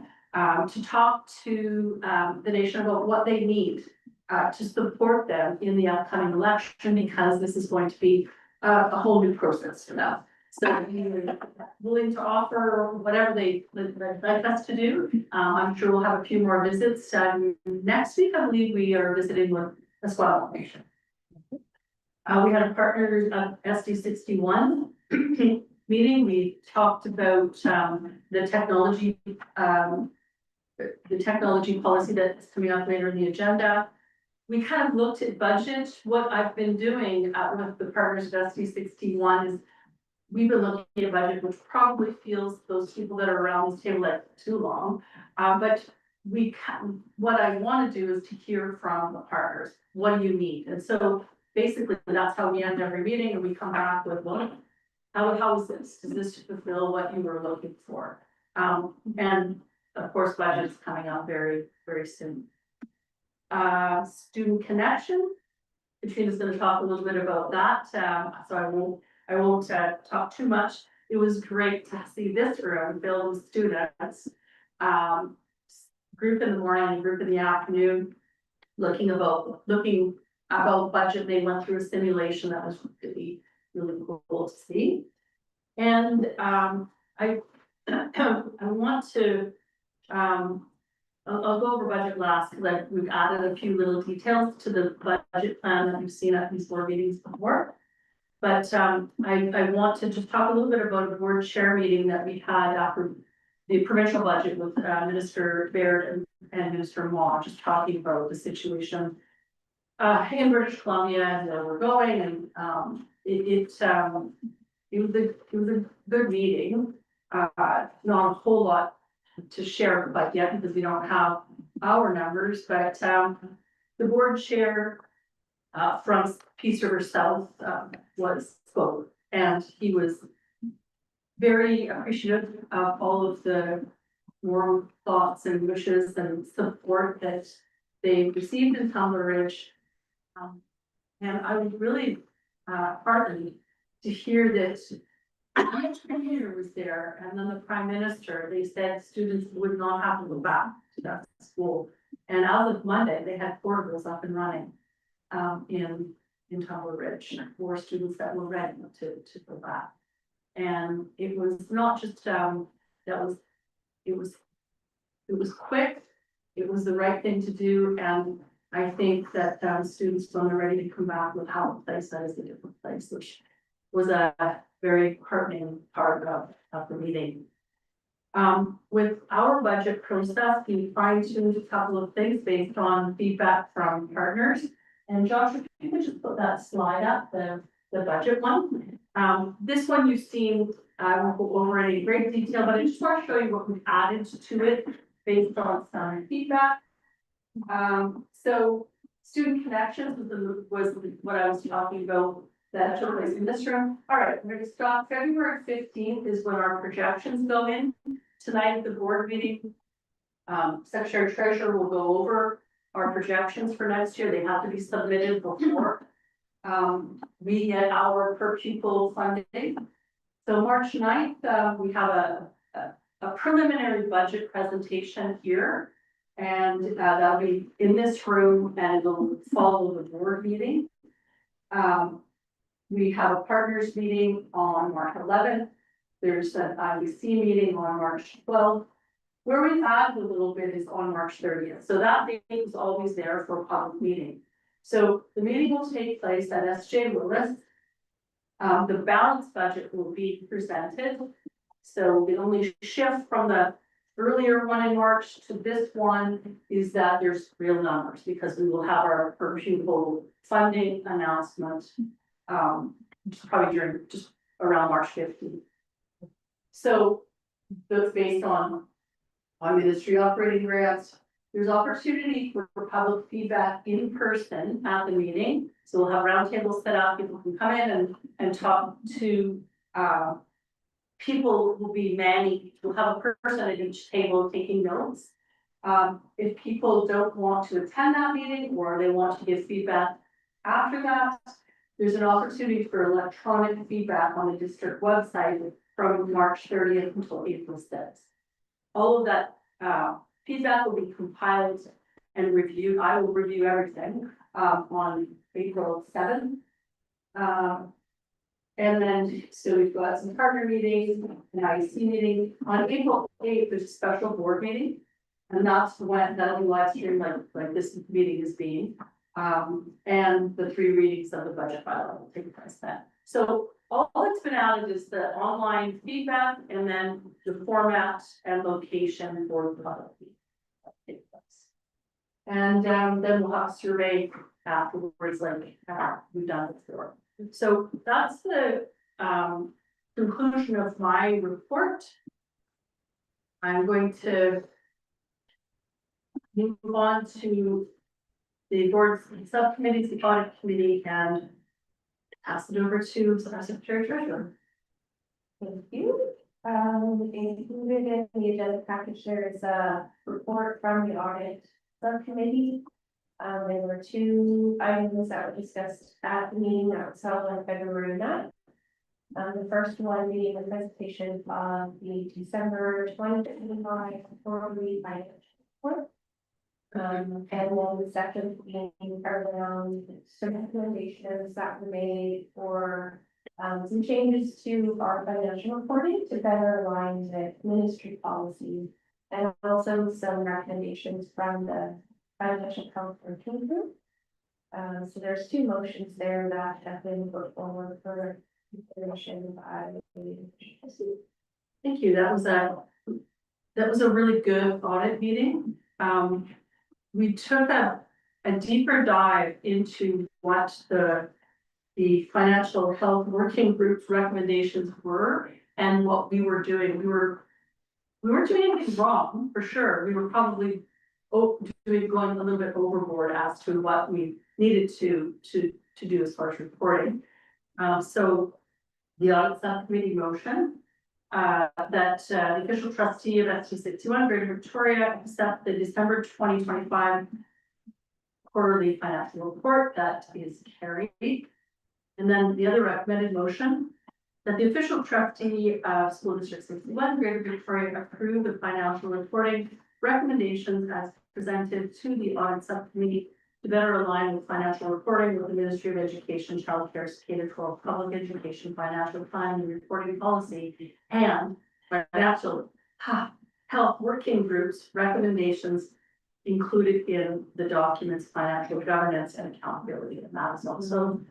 to talk to the nation about what they need to support them in the upcoming election, because this is going to be a whole new process for them. So we're willing to offer whatever they'd like us to do. I'm sure we'll have a few more visits. Next week, I believe we are visiting with the Squamish Nation. We had a partner of SD61 meeting. We talked about the technology policy that's coming up later in the agenda. We kind of looked at budget. What I've been doing with the partners of SD61 is we've been looking at budget, which probably feels those people that are around this table like too long. But what I want to do is to hear from the partners. What do you need? And so basically that's how we end every meeting, and we come back with, well, how is this? Does this fulfill what you were looking for? And of course, budget's coming up very, very soon. Student connection. Katrina's going to talk a little bit about that. So I won't talk too much. It was great to see this room filled with students. Group in the morning, group in the afternoon, looking about budget. They went through a simulation that was really, really cool to see. And I want to I'll go over budget last, because we've added a few little details to the budget plan that you've seen at these board meetings before. But I want to just talk a little bit about a board chair meeting that we had after the provincial budget with Minister Baird and Minister Maw, just talking about the situation in British Columbia and where we're going. And it was a good meeting. Not a whole lot to share but yet, because we don't have our numbers, but the board chair from Peace River South spoke, and he was very appreciative of all of the warm thoughts and wishes and support that they received in Tumbler Ridge. And I was really heartened to hear that the premier was there, and then the Prime Minister. They said students would not have to go back to that school. And as of Monday, they had portables up and running in Tumbler Ridge for students that were ready to go back. And it was not just it was quick. It was the right thing to do, and I think that students, when they're ready to come back, will have a place that is a different place, which was a very heartening part of the meeting. With our budget process, we fine-tuned a couple of things based on feedback from partners. And Josh, if you could just put that slide up, the budget one. This one you've seen, I won't go over any great detail, but I just want to show you what we've added to it based on some feedback. So student connections was what I was talking about that took place in this room. All right, we're gonna stop. February 15th is when our projections go in. Tonight at the board meeting, Secretary Treasurer will go over our projections for next year. They have to be submitted before we get our per pupil funding. So March 9th, we have a preliminary budget presentation here. And that'll be in this room and it'll follow the board meeting. We have a partners meeting on March 11th. There's an IBC meeting on March 12th. Where we add a little bit is on March 30th. So that meeting is always there for a public meeting. So the meeting will take place at SJ Willis. The balanced budget will be presented. So the only shift from the earlier one in March to this one is that there's real numbers because we will have our per pupil funding announcement. Probably during just around March 15th. So that's based on ministry operating grants. There's opportunity for public feedback in person at the meeting. So we'll have roundtables set up, people can come in and talk to, people will be manning, we'll have a person at each table taking notes. If people don't want to attend that meeting or they want to give feedback after that, there's an opportunity for electronic feedback on the district website from March 30th until April 6th. All of that feedback will be compiled and reviewed. I will review everything on April 7th. And then, so we've got some partner meetings, an IEC meeting. On April 8th, there's a special board meeting. And that's when that'll be live streamed like this meeting is being. And the 3 readings of the budget bylaw will take place then. So all that's been added is the online feedback and then the format and location for the public meeting. And then we'll have a survey afterwards, like we've done before. So that's the conclusion of my report. I'm going to move on to the board's subcommittees, the audit committee, and pass it over to Secretary Treasurer. Thank you. Included in the agenda package, there is a report from the audit subcommittee. There were 2 items that were discussed at the meeting that was held on February 9th. The first one being the presentation of the December 2025 quarterly financial report. And then the second being around some recommendations that were made for some changes to our financial reporting to better align with ministry policy, and also some recommendations from the financial health working group. So there's 2 motions there that have been put forward for consideration by the. Thank you. That was a really good audit meeting. We took a deeper dive into what the financial health working group's recommendations were and what we were doing. We weren't doing anything wrong, for sure. We were probably going a little bit overboard as to what we needed to do as far as reporting. So the audit subcommittee motion that the official trustee of ST61 Greater Victoria accept the December 2025 quarterly financial report. That is carried. And then the other recommended motion that the official trustee of School District 61 Greater Victoria approve the financial reporting recommendations as presented to the audit subcommittee to better align with financial reporting with the Ministry of Education, Child Care, K-12 Public Education, Financial Planning and Reporting Policy, and financial health working groups recommendations included in the documents, financial governance and accountability. And that is also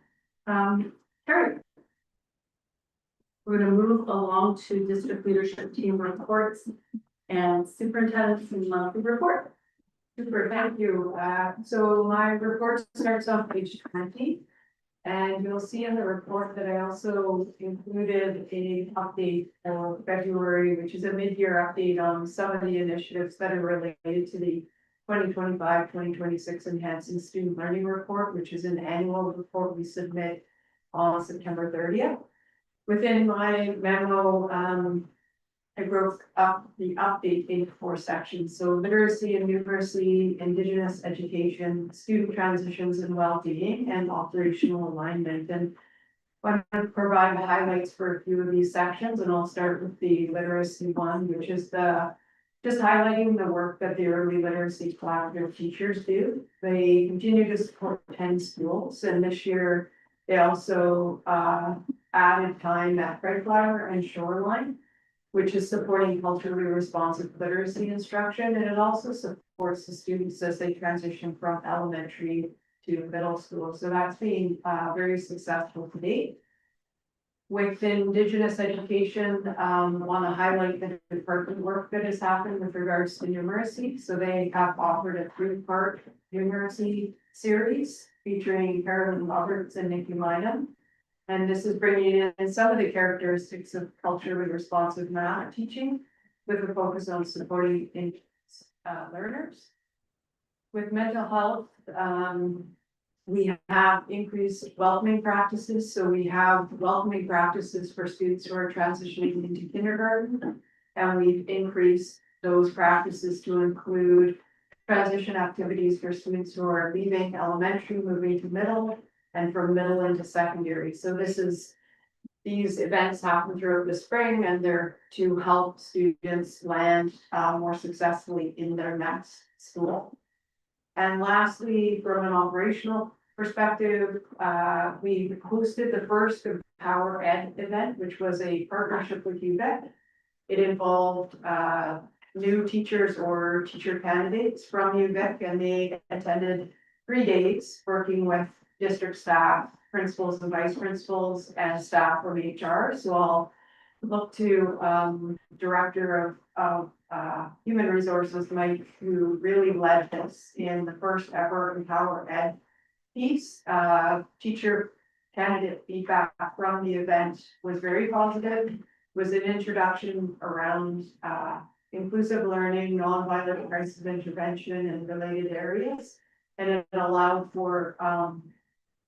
carried. We're going to move along to district leadership team reports and superintendent's monthly report. Super, thank you. So my report starts on page 20. And you'll see in the report that I also included a update for February, which is a mid-year update on some of the initiatives that are related to the 2025-2026 Enhancing Student Learning Report, which is an annual report we submit on September 30th. Within my memo, I broke up the update into 4 sections, so literacy and numeracy, Indigenous education, student transitions and well-being, and operational alignment. And I'm going to provide highlights for a few of these sections, and I'll start with the literacy one, which is just highlighting the work that the early literacy collaborative teachers do. They continue to support 10 schools, and this year they also added time at Redflower and Shoreline, which is supporting culturally responsive literacy instruction, and it also supports the students as they transition from elementary to middle school. So that's been very successful to date. With Indigenous education, want to highlight the department work that has happened with regards to numeracy. So they have offered a 3-part numeracy series featuring Carolyn Roberts and Nikki Minam. And this is bringing in some of the characteristics of culturally responsive math teaching with a focus on supporting learners. With mental health, we have increased welcoming practices. So we have welcoming practices for students who are transitioning into kindergarten. And we've increased those practices to include transition activities for students who are leaving elementary, moving to middle, and from middle into secondary. So these events happen throughout the spring, and they're to help students land more successfully in their next school. And lastly, from an operational perspective, we hosted the first Power Ed event, which was a partnership with UVic. It involved new teachers or teacher candidates from UVic, and they attended 3 days working with district staff, principals and vice principals, and staff from HR. So I'll look to Director of Human Resources, Mike, who really led this in the first ever Empower Ed piece. Teacher candidate feedback from the event was very positive. It was an introduction around inclusive learning, nonviolent crisis intervention, and related areas. And it allowed for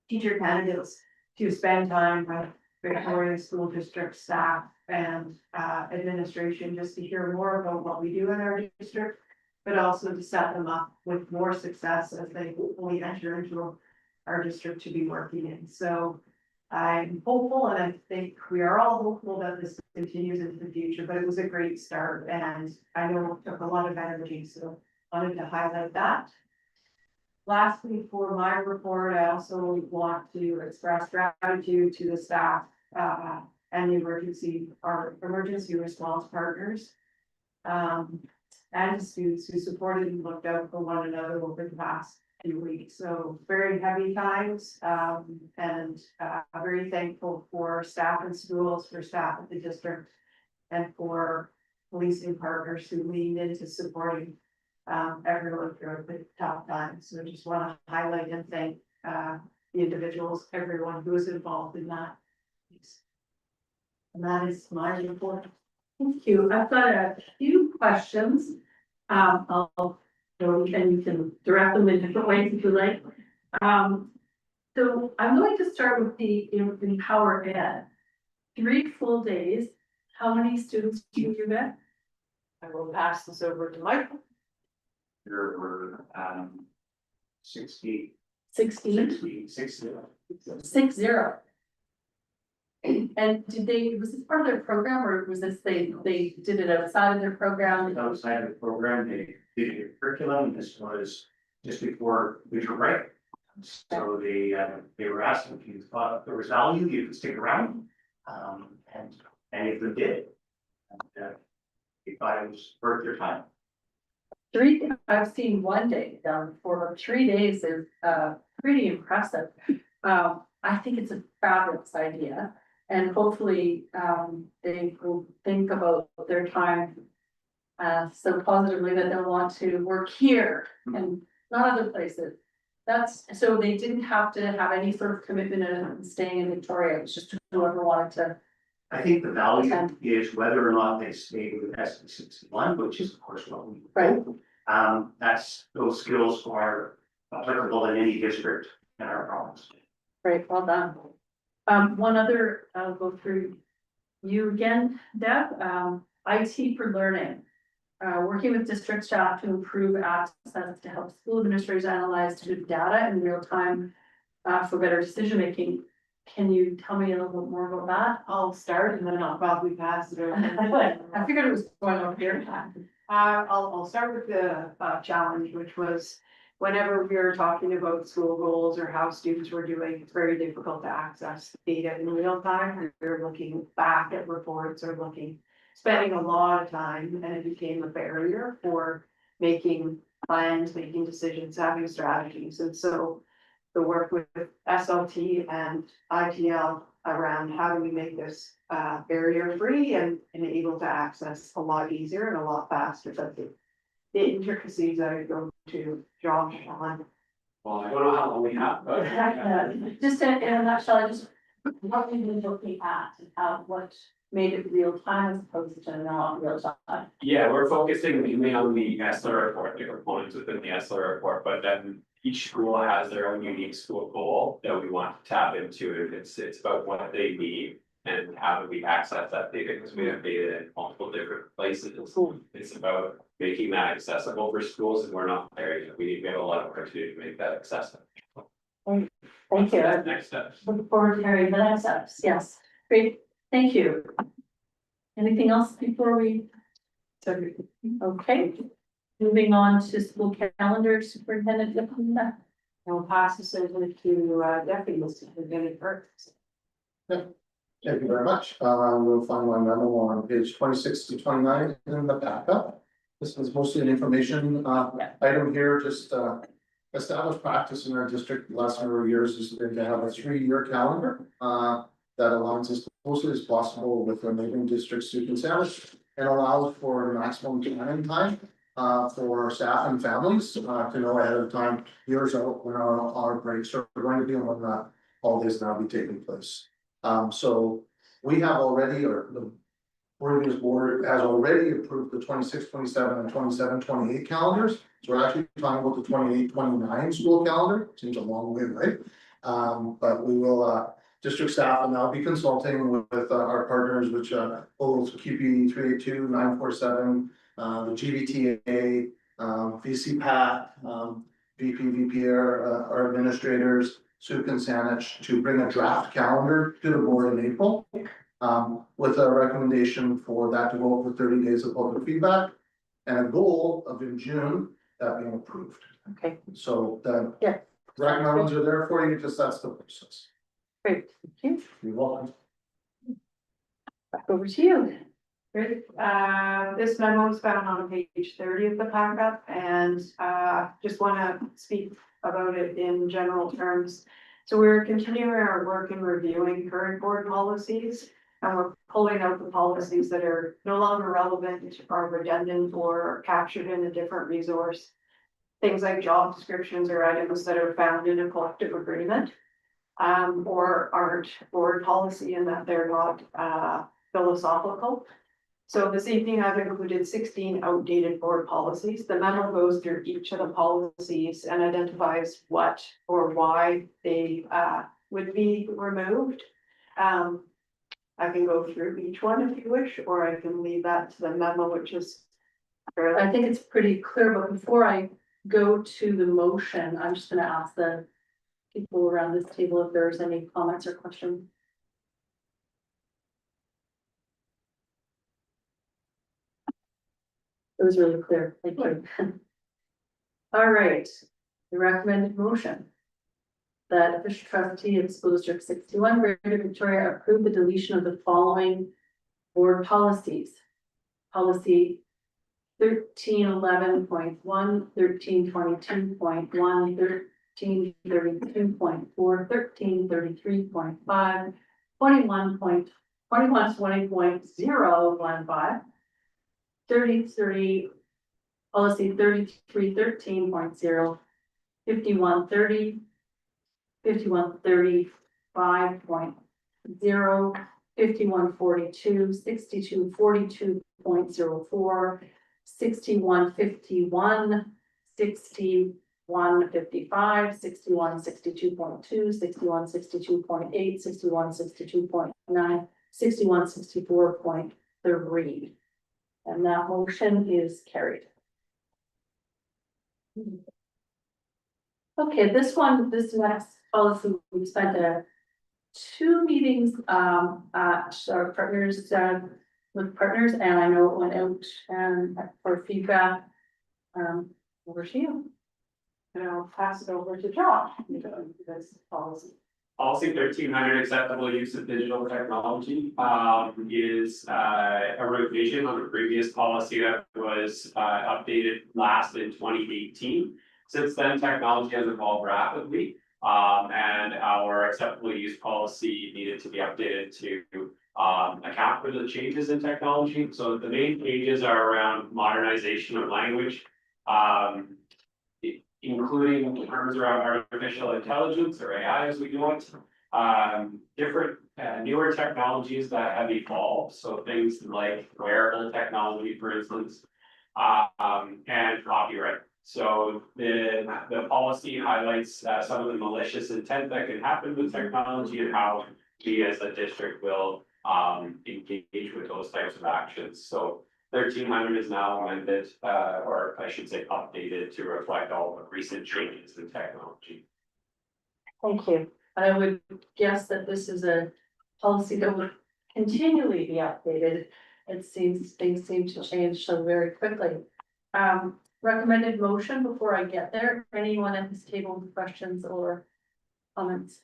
teacher candidates to spend time with Victoria School District staff and administration, just to hear more about what we do in our district, but also to set them up with more success as they hopefully enter into our district to be working in. So I'm hopeful, and I think we are all hopeful that this continues into the future, but it was a great start, and I know it took a lot of energy, so I wanted to highlight that. Lastly, for my report, I also want to express gratitude to the staff and the our emergency response partners, and students who supported and looked out for one another over the past few weeks. So very heavy times, and very thankful for staff and schools, for staff at the district, and for policing partners who leaned into supporting everyone throughout the tough times. So I just want to highlight and thank the individuals, everyone who was involved in that. And that is my report. Thank you. I've got a few questions. I'll and you can direct them in different ways if you like. So I'm going to start with the Empower Ed. 3 full days. How many students do you get? I will pass this over to Michael. There were 60. 16? 60. 60. And was this part of their program, or was this they did it outside of their program? Outside of the program, they did a curriculum. This was just before winter break. So they were asking if you thought there was value, you could stick around. And many of them did. And they thought it was worth their time. 3, I've seen 1 day down for 3 days is pretty impressive. I think it's a fabulous idea, and hopefully they will think about their time so positively that they'll want to work here and not other places. So they didn't have to have any sort of commitment in staying in Victoria. It was just whoever wanted to. I think the value is whether or not they stay with SB 61, which is of course what we hope. Those skills are applicable in any district in our province. Great, well done. One other, I'll go through you again, Deb, IT for learning. Working with district staff to improve access to help school administrators analyze student data in real time for better decision making. Can you tell me a little bit more about that? I'll start and then I'll probably pass it over. I figured it was going over here. I'll start with the challenge, which was whenever we were talking about school goals or how students were doing, it's very difficult to access data in real time. We were looking back at reports or spending a lot of time, and it became a barrier for making plans, making decisions, having strategies. And so the work with SLT and ITL around how do we make this barrier free and able to access a lot easier and a lot faster. But the intricacies I go to Josh on. Well, I don't know how long we have, but. Just in a nutshell, just what we've been looking at and how what made it real time as opposed to not real time. Yeah, we're focusing mainly on the ESLA report, the components within the ESLA report, but then each school has their own unique school goal that we want to tap into. It's about what they need and how do we access that data, because we have data in multiple different places. It's about making that accessible for schools, and we're not there yet. We have a lot of work to do to make that accessible. Thank you. That's next steps. Looking forward to hearing the next steps. Yes, great. Thank you. Anything else before we? Okay, moving on to school calendar, Superintendent Lipton. I'll pass this over to Deputy Superintendent Burks. Thank you very much. We'll find my memo on page 26 to 29 in the backup. This is mostly an information item here, just established practice in our district the last number of years has been to have a 3-year calendar that aligns as closely as possible with the neighboring district student status and allows for maximum planning time for staff and families to know ahead of time years out when our breaks are going to be and when the holidays now be taking place. So we have already, or the previous board has already approved the 26, 27 and 27, 28 calendars. So we're actually talking about the 28, 29 school calendar. Seems a long way, right? But we will, district staff will now be consulting with our partners, which holds QP 382, 947, the GBTA, VCPAT, VP, VPR, our administrators, Suk and Saanich, to bring a draft calendar to the board in April. With a recommendation for that to go over 30 days of public feedback and a goal of in June that being approved. Okay, So the yeah, recommendations are there for you, because that's the process. great. Thank you. You're welcome. Back over to you. Great. This memo is found on page 30 of the packet, and just want to speak about it in general terms. So we're continuing our work in reviewing current board policies, and we're pulling out the policies that are no longer relevant, are redundant, or captured in a different resource. Things like job descriptions or items that are found in a collective agreement, or aren't board policy in that they're not philosophical. So this evening I've included 16 outdated board policies. The memo goes through each of the policies and identifies what or why they would be removed. I can go through each one if you wish, or I can leave that to the memo, which is fairly. I think it's pretty clear, but before I go to the motion, I'm just gonna ask the people around this table if there's any comments or questions. It was really clear, thank you. All right, the recommended motion. That official trustee of school district 61, Greater Victoria, approve the deletion of the following board policies. Policy 1311.1, 1322.1, 1332.4, 1333.5, 21.20.015. 33, policy 3313.0, 5130, 5135.0, 5142, 6242.04, 6151, 60, 6155, 6162.2, 6162.8, 6162.9, 6164.3. And that motion is carried. Okay, this next policy, we spent 2 meetings at our partners with partners, and I know it went out for feedback. Over to you. And I'll pass it over to John. This policy. Policy 1300, acceptable use of digital technology, is a revision on a previous policy that was updated last in 2018. Since then, technology has evolved rapidly, and our acceptable use policy needed to be updated to account for the changes in technology. So the main changes are around modernization of language, including terms around artificial intelligence, or AI as we know it, different newer technologies that have evolved, so things like wearable technology, for instance, and copyright. So the policy highlights some of the malicious intent that can happen with technology and how we as a district will engage with those types of actions. So 1300 is now amended, or I should say updated, to reflect all the recent changes in technology. Thank you. I would guess that this is a policy that will continually be updated. It seems things seem to change so very quickly. Recommended motion before I get there. Anyone at this table with questions or comments?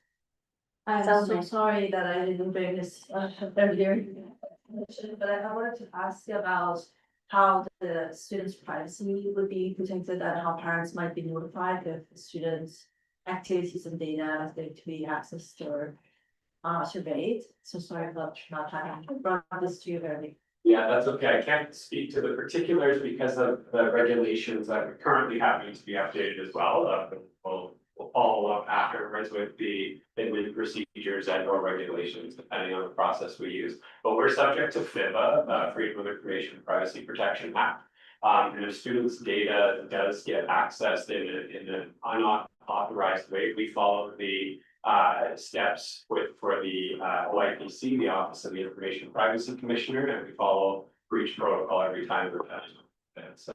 I'm so sorry that I didn't bring this earlier, but I wanted to ask you about how the students' privacy would be protected and how parents might be notified if the students' activities and data is going to be accessed or surveyed. So sorry about not having brought this to you earlier. Yeah, that's okay. I can't speak to the particulars because of the regulations that are currently having to be updated as well. We'll follow up afterwards with the admin procedures and or regulations, depending on the process we use. But we're subject to FIPPA, Freedom of Information and Privacy Protection Act. And if students' data does get accessed in an unauthorized way, we follow the steps for the OIPC, the Office of the Information Privacy Commissioner, and we follow breach protocol every time we're done. And so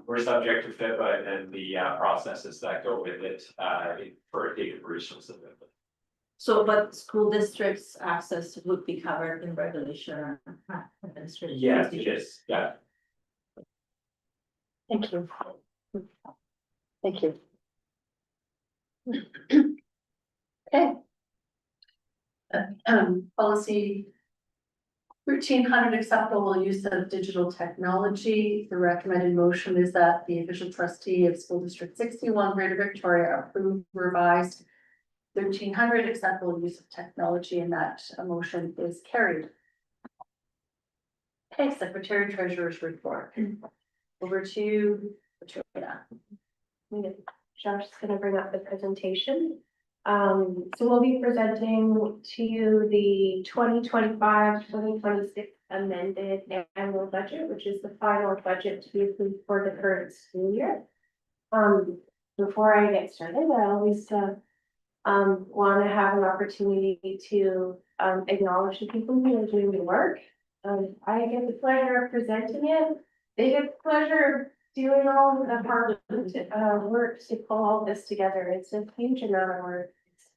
we're subject to FIPPA and the processes that go with it for data breaches. So, but school districts' access would be covered in regulation or administrative? Yes, it is, yeah. Thank you. Thank you. Okay. Policy 1300, acceptable use of digital technology. The recommended motion is that the official trustee of School District 61, Greater Victoria, approve revised 1300, acceptable use of technology, and that motion is carried. Okay, Secretary Treasurer's report. Over to you, Patricia. Josh is gonna bring up the presentation. So we'll be presenting to you the 2025-2026 amended annual budget, which is the final budget to be approved for the current school year. Before I get started, I always want to have an opportunity to acknowledge the people who are doing the work. I get the pleasure of presenting it. They get the pleasure of doing all the hard work to pull all this together. It's a huge amount of work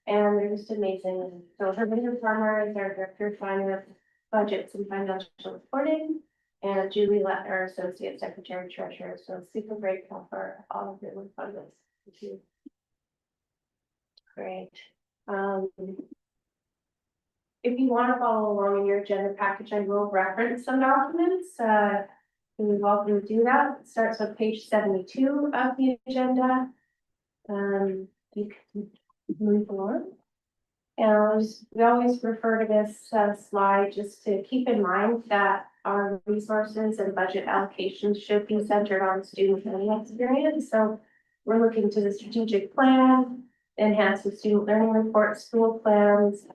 and they're just amazing. So Herman Farmer is our Director of Finance, Budgets and Financial Reporting, and Julie Lett, our Associate Secretary Treasurer. So super grateful for all of your work on this. Thank you. Great. If you want to follow along in your agenda package, I will reference some documents. You're welcome to do that. It starts with page 72 of the agenda. You can move along. And we always refer to this slide just to keep in mind that our resources and budget allocations should be centered on student learning experience. So we're looking to the strategic plan, enhance the student learning report, school plans,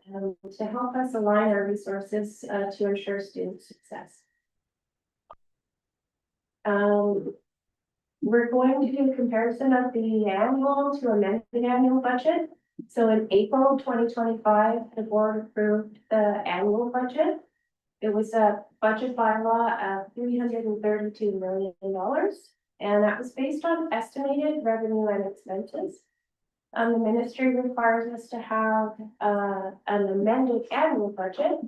to help us align our resources to ensure student success. we're going to do a comparison of the annual to amended annual budget. So in April 2025, the board approved the annual budget. It was a budget bylaw of $332 million, and that was based on estimated revenue and expenses. The ministry requires us to have an amended annual budget.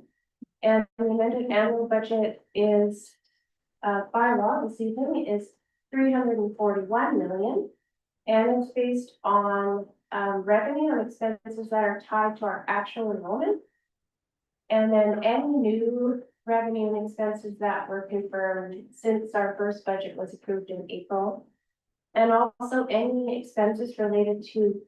And the amended annual budget is by law this evening is $341 million. And it's based on revenue and expenses that are tied to our actual enrollment. And then any new revenue and expenses that were confirmed since our first budget was approved in April. And also any expenses related to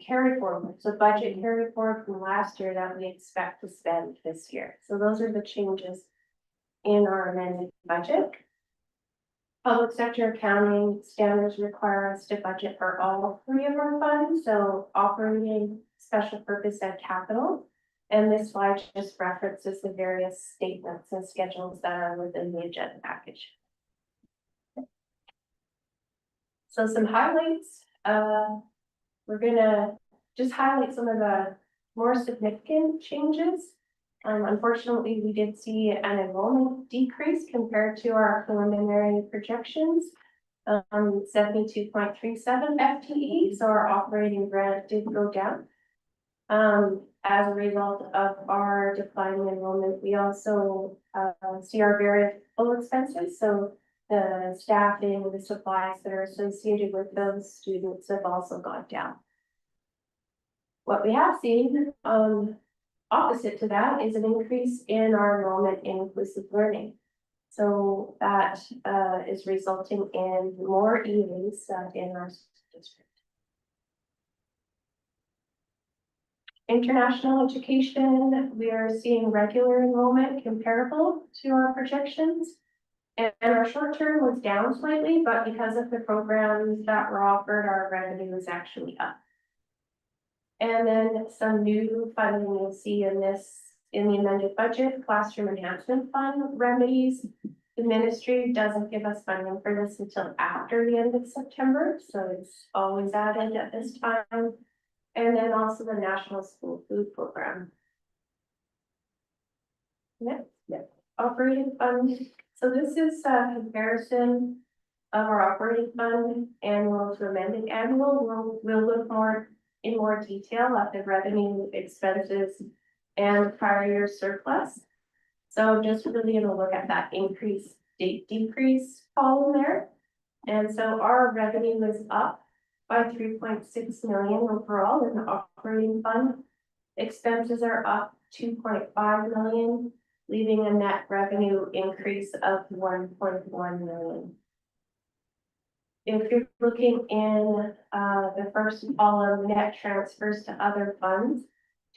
carry forward, so budget carry forward from last year that we expect to spend this year. So those are the changes in our amended budget. Public sector accounting standards require us to budget for all three of our funds, so operating, special purpose, and capital. And this slide just references the various statements and schedules that are within the agenda package. So some highlights. We're gonna just highlight some of the more significant changes. Unfortunately, we did see an enrollment decrease compared to our preliminary projections. 72.37 FTE, so our operating grant did go down. As a result of our declining enrollment, we also see our variable expenses. So the staffing, the supplies that are associated with those students have also gone down. What we have seen, opposite to that, is an increase in our enrollment in inclusive learning. So that is resulting in more EAs in our district. International education, we are seeing regular enrollment comparable to our projections. And our short term was down slightly, but because of the programs that were offered, our revenue is actually up. And then some new funding you'll see in the amended budget, classroom enhancement fund remedies. The ministry doesn't give us funding for this until after the end of September, so it's always added at this time. And then also the National School Food Program. Next, operating fund. So this is a comparison of our operating fund annual to amended annual. We'll look more in more detail at the revenue, expenses, and prior year surplus. So just really gonna look at that increase, decrease column there. And so our revenue is up by 3.6 million overall in the operating fund. Expenses are up 2.5 million, leaving a net revenue increase of 1.1 million. If you're looking in the first column, net transfers to other funds,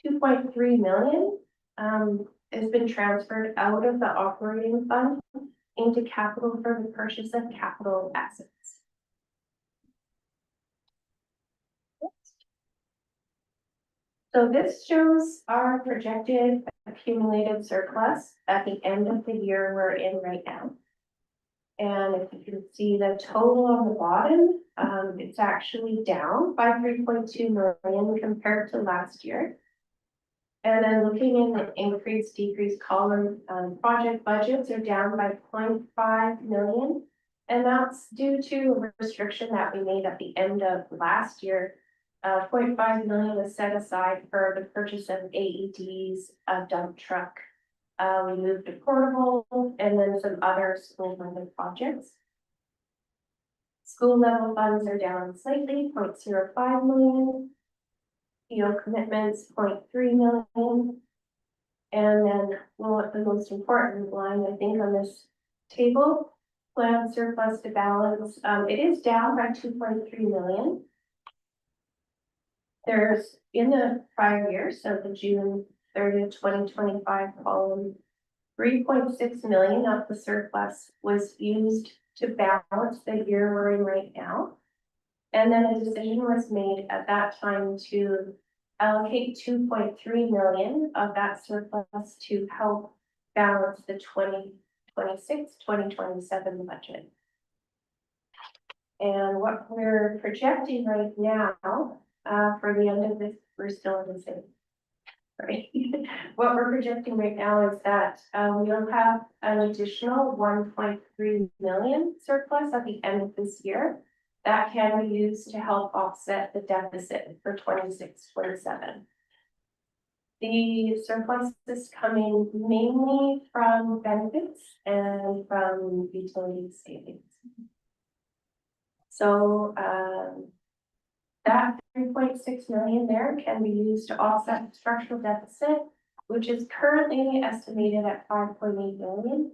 2.3 million has been transferred out of the operating fund into capital for the purchase of capital assets. So this shows our projected accumulated surplus at the end of the year we're in right now. And if you can see the total on the bottom, it's actually down by 3.2 million compared to last year. And then looking in the increase decrease column, project budgets are down by 0.5 million. And that's due to a restriction that we made at the end of last year. 0.5 million was set aside for the purchase of AEDs, a dump truck. We moved to portable and then some other school funded projects. School level funds are down slightly, 0.05 million. PO commitments, 0.3 million. And then what the most important line, I think, on this table, plan surplus to balance, it is down by 2.3 million. There's in the prior year, so the June 30th, 2025 column, 3.6 million of the surplus was used to balance the year we're in right now. And then a decision was made at that time to allocate 2.3 million of that surplus to help balance the 2026-2027 budget. And what we're projecting right now, for the end of this, we're still in the same. Right, what we're projecting right now is that, we'll have an additional 1.3 million surplus at the end of this year. That can be used to help offset the deficit for 26-27. The surplus is coming mainly from benefits and from utility savings. So, that 3.6 million there can be used to offset the structural deficit, which is currently estimated at 5.8 million.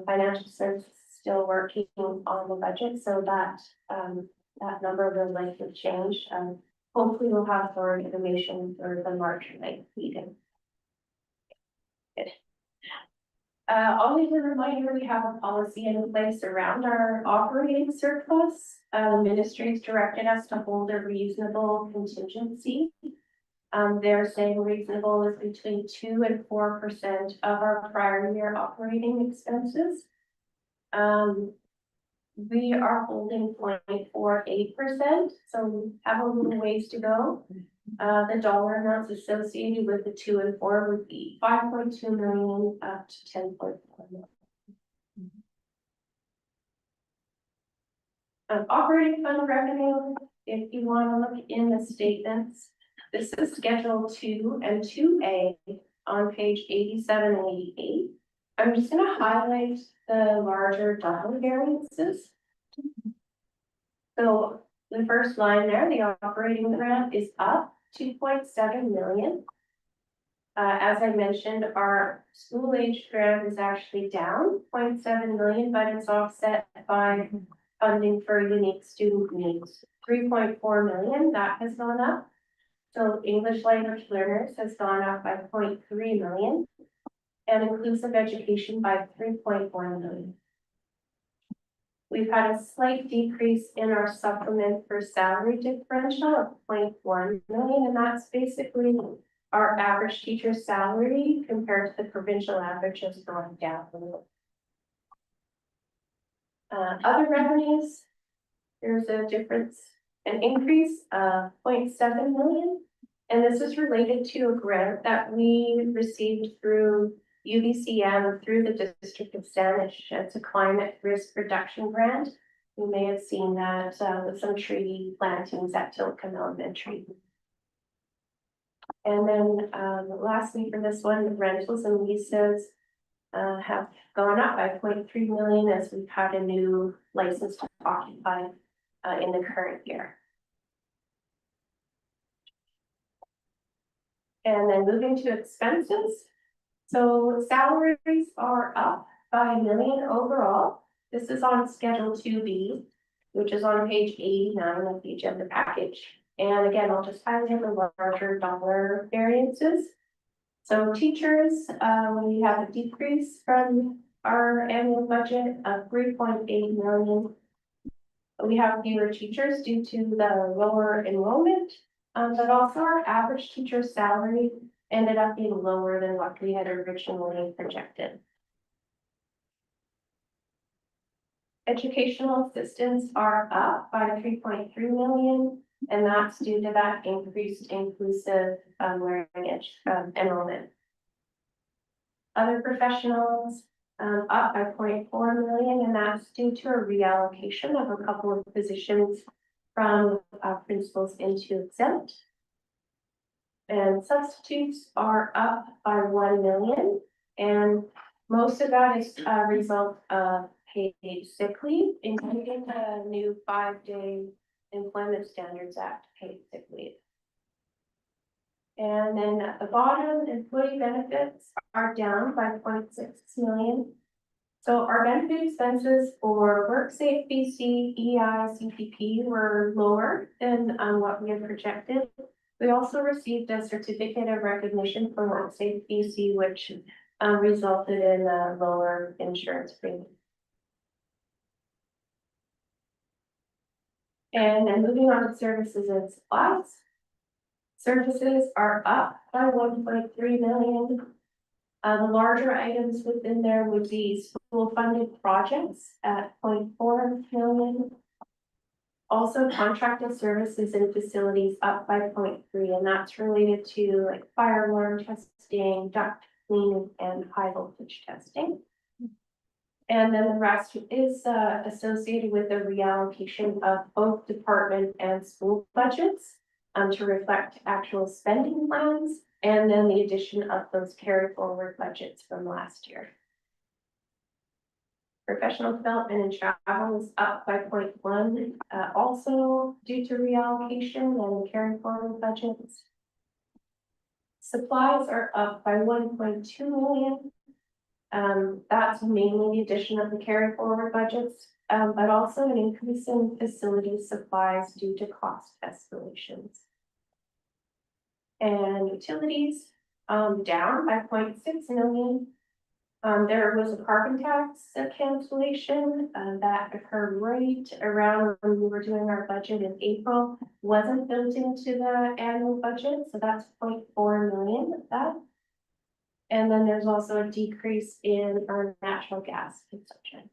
Financial services is still working on the budget, so that, that number will likely change. Hopefully we'll have more information for the March 9th meeting. Good. Always a reminder, we have a policy in place around our operating surplus. The ministry has directed us to hold a reasonable contingency. They're saying reasonable is between 2 and 4% of our prior year operating expenses. We are holding 0.48%, so we have a little ways to go. The dollar amounts associated with the 2 and 4 would be 5.2 million up to 10.4 million. Operating fund revenue, if you want to look in the statements, this is Schedule 2 and 2A on page 87 and 88. I'm just going to highlight the larger dollar variances. So the first line there, the operating grant is up 2.7 million. As I mentioned, our school age grant is actually down 0.7 million, but it's offset by funding for unique student needs. 3.4 million, that has gone up. So English language learners has gone up by 0.3 million and inclusive education by 3.1 million. We've had a slight decrease in our supplement for salary differential of 0.1 million, and that's basically our average teacher salary compared to the provincial average has gone down a little. Other revenues, there's a difference, an increase of 0.7 million, and this is related to a grant that we received through UBCM through the District of Saanich. It's a climate risk reduction grant. You may have seen that with some tree plantings at Tilcombe Elementary. And then lastly for this one, the rentals and leases have gone up by 0.3 million as we've had a new license to occupy in the current year. And then moving to expenses. So salaries are up by $1 million overall. This is on Schedule 2B, which is on page 89 of the agenda package. And again, I'll just highlight the larger dollar variances. So teachers, we have a decrease from our annual budget of 3.8 million. We have fewer teachers due to the lower enrollment, but also our average teacher salary ended up being lower than what we had originally projected. Educational assistants are up by 3.3 million, and that's due to that increased inclusive learning enrollment. Other professionals up by 0.4 million, and that's due to a reallocation of a couple of positions from principals into exempt. And substitutes are up by 1 million, and most of that is a result of paid sick leave, including the new 5-day Employment Standards Act paid sick leave. And then at the bottom, employee benefits are down by 0.6 million. So our benefit expenses for WorkSafe BC, EI, CPP were lower than what we had projected. We also received a certificate of recognition from WorkSafe BC, which resulted in a lower insurance premium. And then moving on to services and supplies. Services are up by 1.3 million. The larger items within there would be school funded projects at 0.4 million. Also, contracted services and facilities up by 0.3, and that's related to like fire alarm testing, duct cleaning, and high voltage testing. And then the rest is associated with the reallocation of both department and school budgets to reflect actual spending plans, and then the addition of those carry forward budgets from last year. Professional development and travel is up by 0.1, also due to reallocation and carry forward budgets. Supplies are up by 1.2 million. That's mainly the addition of the carry forward budgets, but also an increase in facility supplies due to cost escalations. And utilities, down by 0.6 million. There was a carbon tax cancellation, that occurred right around when we were doing our budget in April, wasn't built into the annual budget, so that's 0.4 million of that. And then there's also a decrease in our natural gas consumption.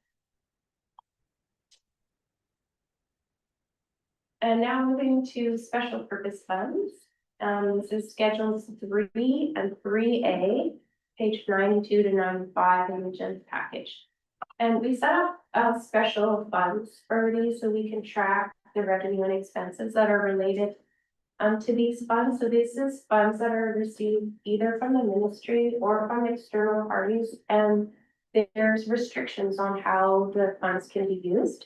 And now moving to special purpose funds. This is schedules 3 and 3A, page 92 to 95 in the agenda package. And we set up special funds for these so we can track the revenue and expenses that are related to these funds. So this is funds that are received either from the ministry or from external parties, and there's restrictions on how the funds can be used.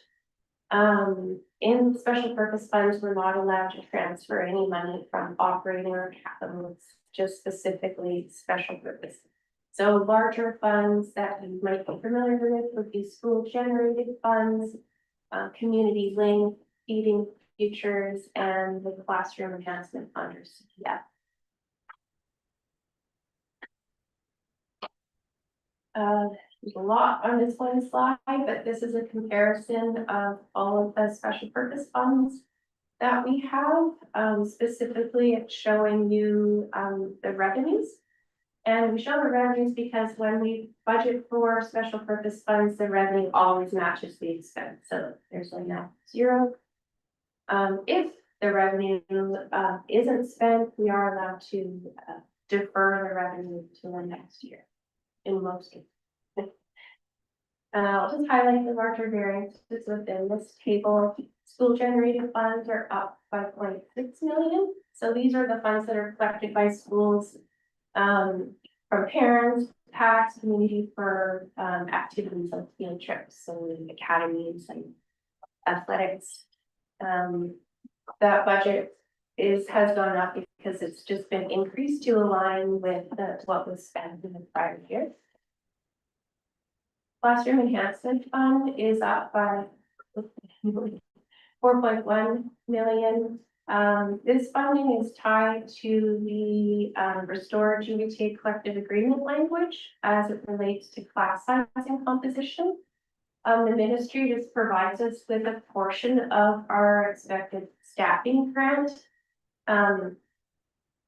In special purpose funds, we're not allowed to transfer any money from operating or capital, it's just specifically special purpose. So larger funds that you might be familiar with would be school generated funds, community link, feeding futures, and the classroom enhancement fund or CPF. There's a lot on this one slide, but this is a comparison of all of the special purpose funds that we have. Specifically, it's showing you the revenues. And we show the revenues because when we budget for special purpose funds, the revenue always matches the expense. So there's like now 0. If the revenue isn't spent, we are allowed to defer the revenue to the next year in most cases. I'll just highlight the larger variances within this table. School generated funds are up by 0.6 million. So these are the funds that are collected by schools from parents, tax, community for activities like field trips, so academies and athletics. That budget has gone up because it's just been increased to align with what was spent in the prior year. Classroom enhancement fund is up by 4.1 million. This funding is tied to the Restore GBTA collective agreement language as it relates to class size and composition. The ministry just provides us with a portion of our expected staffing grant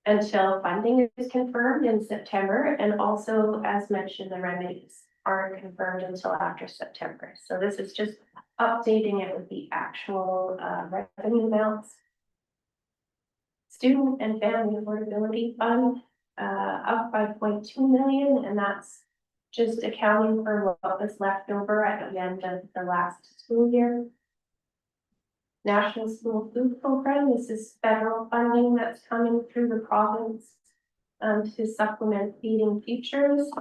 until funding is confirmed in September. And also, as mentioned, the remedies aren't confirmed until after September. So this is just updating it with the actual revenue amounts. Student and Family Affordability Fund up by 0.2 million, and that's just accounting for what was left over at the end of the last school year. National School Food Program, this is federal funding that's coming through the province to supplement feeding futures.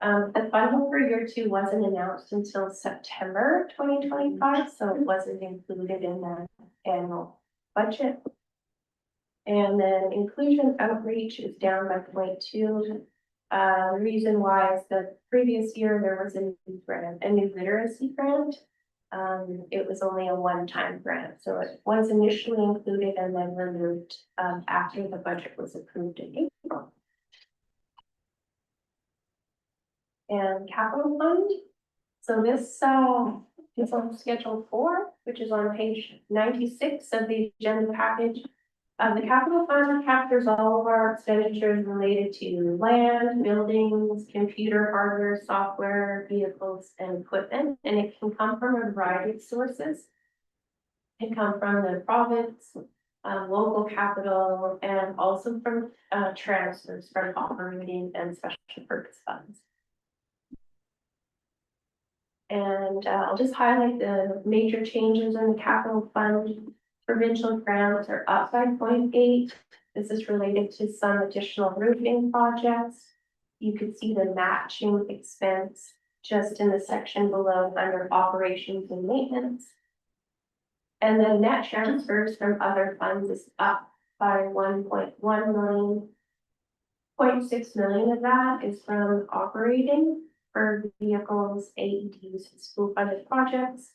The funding for year 2 wasn't announced until September 2025, so it wasn't included in the annual budget. And then inclusion outreach is down by 0.2. The reason why is the previous year there was a new literacy grant. It was only a one-time grant, so it was initially included and then removed after the budget was approved in April. And capital fund. So this is on schedule 4, which is on page 96 of the agenda package. The capital fund captures all of our expenditures related to land, buildings, computer hardware, software, vehicles, and equipment, and it can come from a variety of sources. can come from the province, local capital, and also from transfers from operating and special purpose funds. And I'll just highlight the major changes in the capital fund. Provincial grants are up by 0.8. This is related to some additional roofing projects. You could see the matching expense just in the section below under operations and maintenance. And then net transfers from other funds is up by 1.1 million. 0.6 million of that is from operating for vehicles, AEDs, and school funded projects.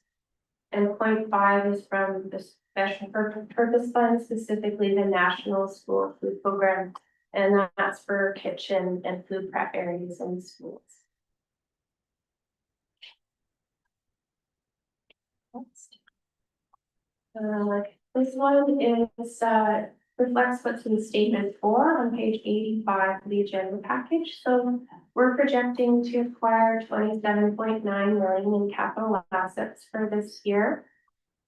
And 0.5 is from the special purpose fund, specifically the National School Food Program. And that's for kitchen and food prep areas in schools. This one is reflects what's in statement 4 on page 85 of the agenda package. So we're projecting to acquire 27.9 million in capital assets for this year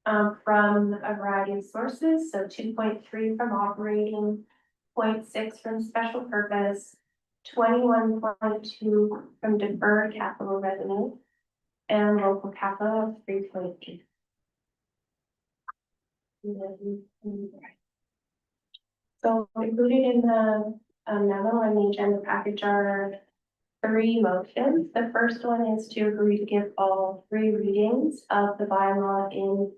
from a variety of sources. So 2.3 from operating, 0.6 from special purpose, 21.2 from deferred capital revenue, and local capital of 3.2. So included in the memo and the agenda package are 3 motions. The first one is to agree to give all 3 readings of the bylaw in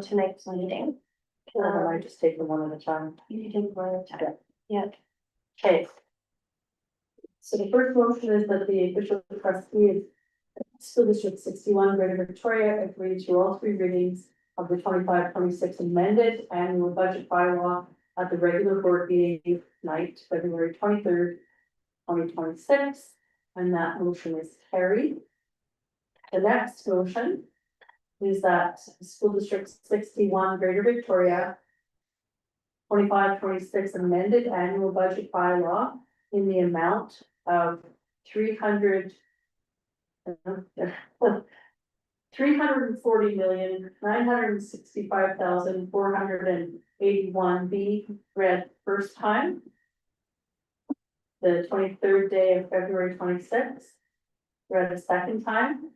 tonight's meeting. I just take them one at a time. You can take one at a time. Yeah. Okay. So the first motion is that the official trustees of School District 61 Greater Victoria agree to all 3 readings of the 25-26 amended annual budget bylaw at the regular board meeting night, February 23rd, 2026, and that motion is carried. The next motion is that School District 61 Greater Victoria 25-26 amended annual budget bylaw in the amount of 340,965,481 be read first time. The 23rd day of February 26th, read a second time.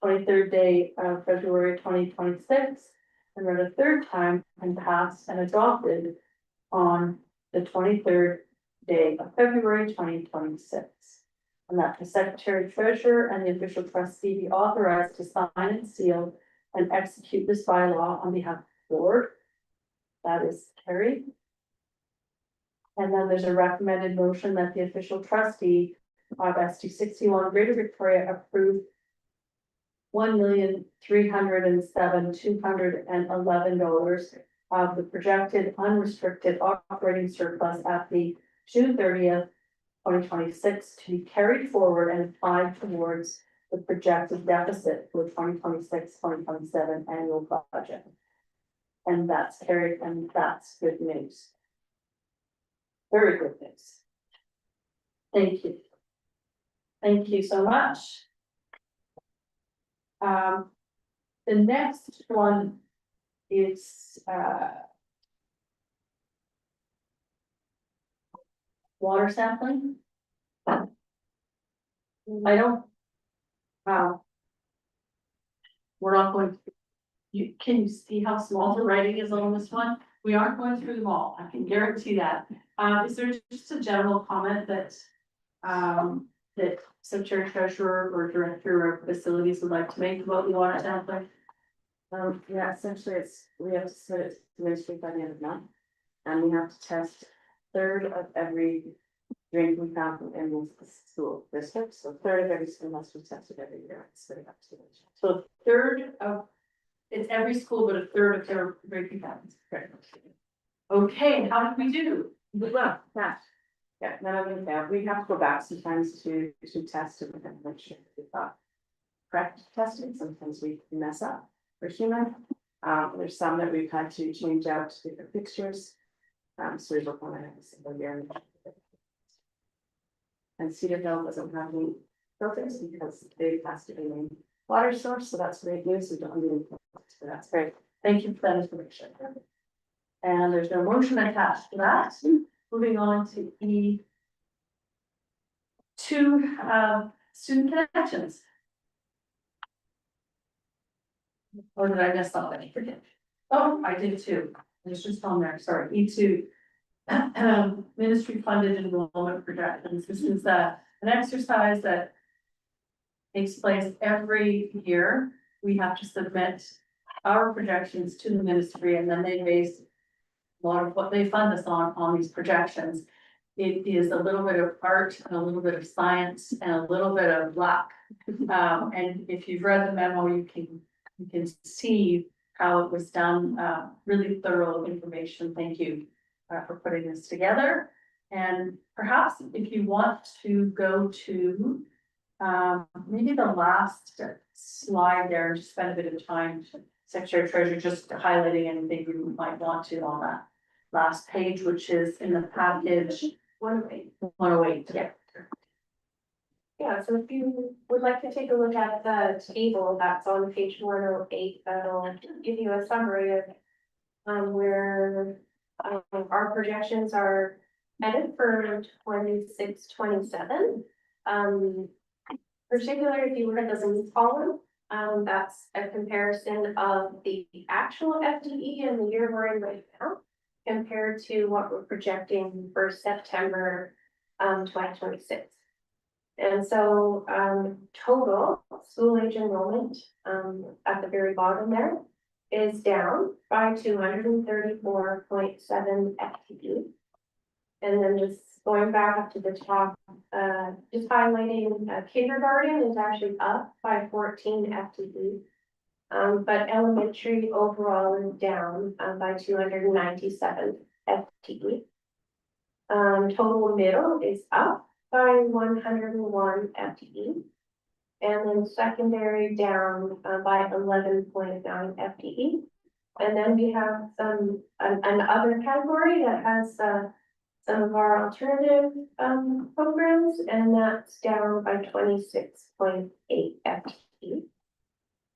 23rd day of February 2026, and read a third time and passed and adopted on the 23rd day of February 2026. And that the Secretary Treasurer and the official trustee be authorized to sign and seal and execute this bylaw on behalf of the board. That is carried. And then there's a recommended motion that the official trustee of ST 61 Greater Victoria approve $1,307,211 of the projected unrestricted operating surplus at the June 30th, 2026 to be carried forward and applied towards the projected deficit for the 2026-2027 annual budget. And that's carried, and that's good news. Very good news. Thank you. Thank you so much. The next one is water sampling. I don't. We're not going to. Can you see how small the writing is on this one? We aren't going through them all. I can guarantee that. Is there just a general comment that that Secretary Treasurer or Director of Facilities would like to make about the water sampling? Yeah, essentially we have to submit it to the ministry by the end of the month. And we have to test 1/3 of every drinking fountain in the school district, so 1/3 of every school must be tested every year. So 1/3 of, it's every school, but 1/3 of their drinking fountains. Okay, and how did we do? Well, yeah, none of them fail. We have to go back sometimes to test it and make sure that we've got correct testing. Sometimes we mess up for human. There's some that we've had to change out different fixtures. So we work on it every single year. And Cedar Hill doesn't have any filters because they have to be main water source, so that's great news. We don't need any filters, so that's great. Thank you for that information. And there's no motion attached to that. Moving on to E. Two, student connections. Or did I miss something? Forget. Oh, I did too. It's just on there, sorry, E2. Ministry funded enrollment projections. This is an exercise that takes place every year. We have to submit our projections to the ministry, and then they base a lot of what they fund us on these projections. It is a little bit of art and a little bit of science and a little bit of luck. And if you've read the memo, you can see how it was done, really thorough information. Thank you for putting this together. And perhaps if you want to go to maybe the last slide there, and just spend a bit of time, Secretary Treasurer, just highlighting anything you might want to on that last page, which is in the package 108. 108, yeah. Yeah, so if you would like to take a look at the table that's on page 108, that'll give you a summary of where our projections are headed for 26, 27. Particularly if you look at the lead column, that's a comparison of the actual FTE in the year we're in right now compared to what we're projecting for September 2026. And so total school age enrollment at the very bottom there is down by 234.7 FTE. And then just going back up to the top, just highlighting kindergarten is actually up by 14 FTE. But elementary overall is down by 297 FTE. Total middle is up by 101 FTE. And then secondary down by 11.9 FTE. And then we have an other category that has some of our alternative programs, and that's down by 26.8 FTE.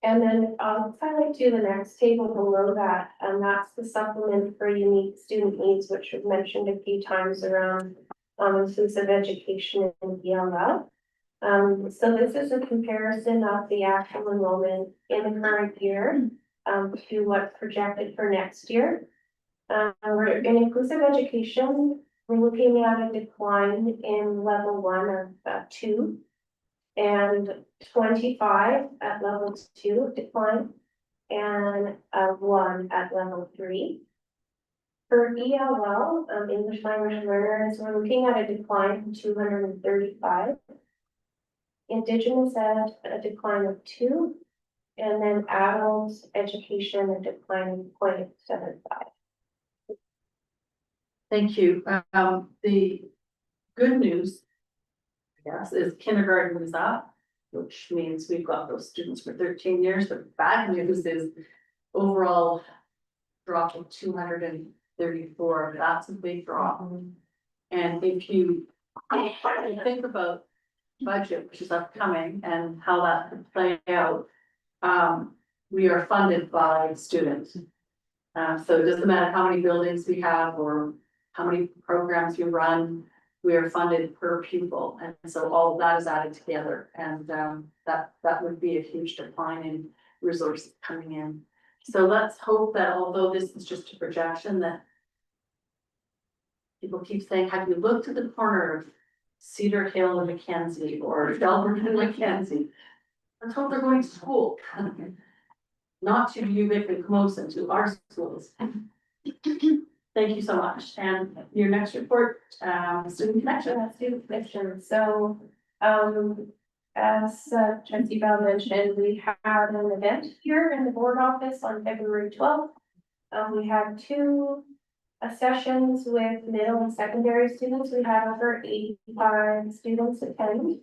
And then I'll highlight to the next table below that, and that's the supplement for unique student needs, which we've mentioned a few times around inclusive education and ELL. So this is a comparison of the actual enrollment in the current year to what's projected for next year. We're in inclusive education, we're looking at a decline in level 1 of 2 and 25 at level 2 decline and 1 at level 3. For ELL, English language learners, we're looking at a decline of 235. Indigenous ed, a decline of 2, and then adult education, a decline of 0.75. Thank you. The good news, yes, is kindergarten is up, which means we've got those students for 13 years. But bad news is overall drop of 234. That's a big drop. And if you think about budget, which is upcoming, and how that could play out, we are funded by students. So it doesn't matter how many buildings we have or how many programs you run, we are funded per pupil. And so all of that is added together, and that would be a huge decline in resources coming in. So let's hope that although this is just a projection, that people keep saying, have you looked at the corner of Cedar Hill and Mackenzie or Shelburne and Mackenzie? Let's hope they're going to school. Not to Ubick and Camosun, to our schools. Thank you so much. And your next report, student connection. Student connection. So, as Trustee Bell mentioned, we had an event here in the board office on February 12th. We had 2 sessions with middle and secondary students. We had over 85 students attend.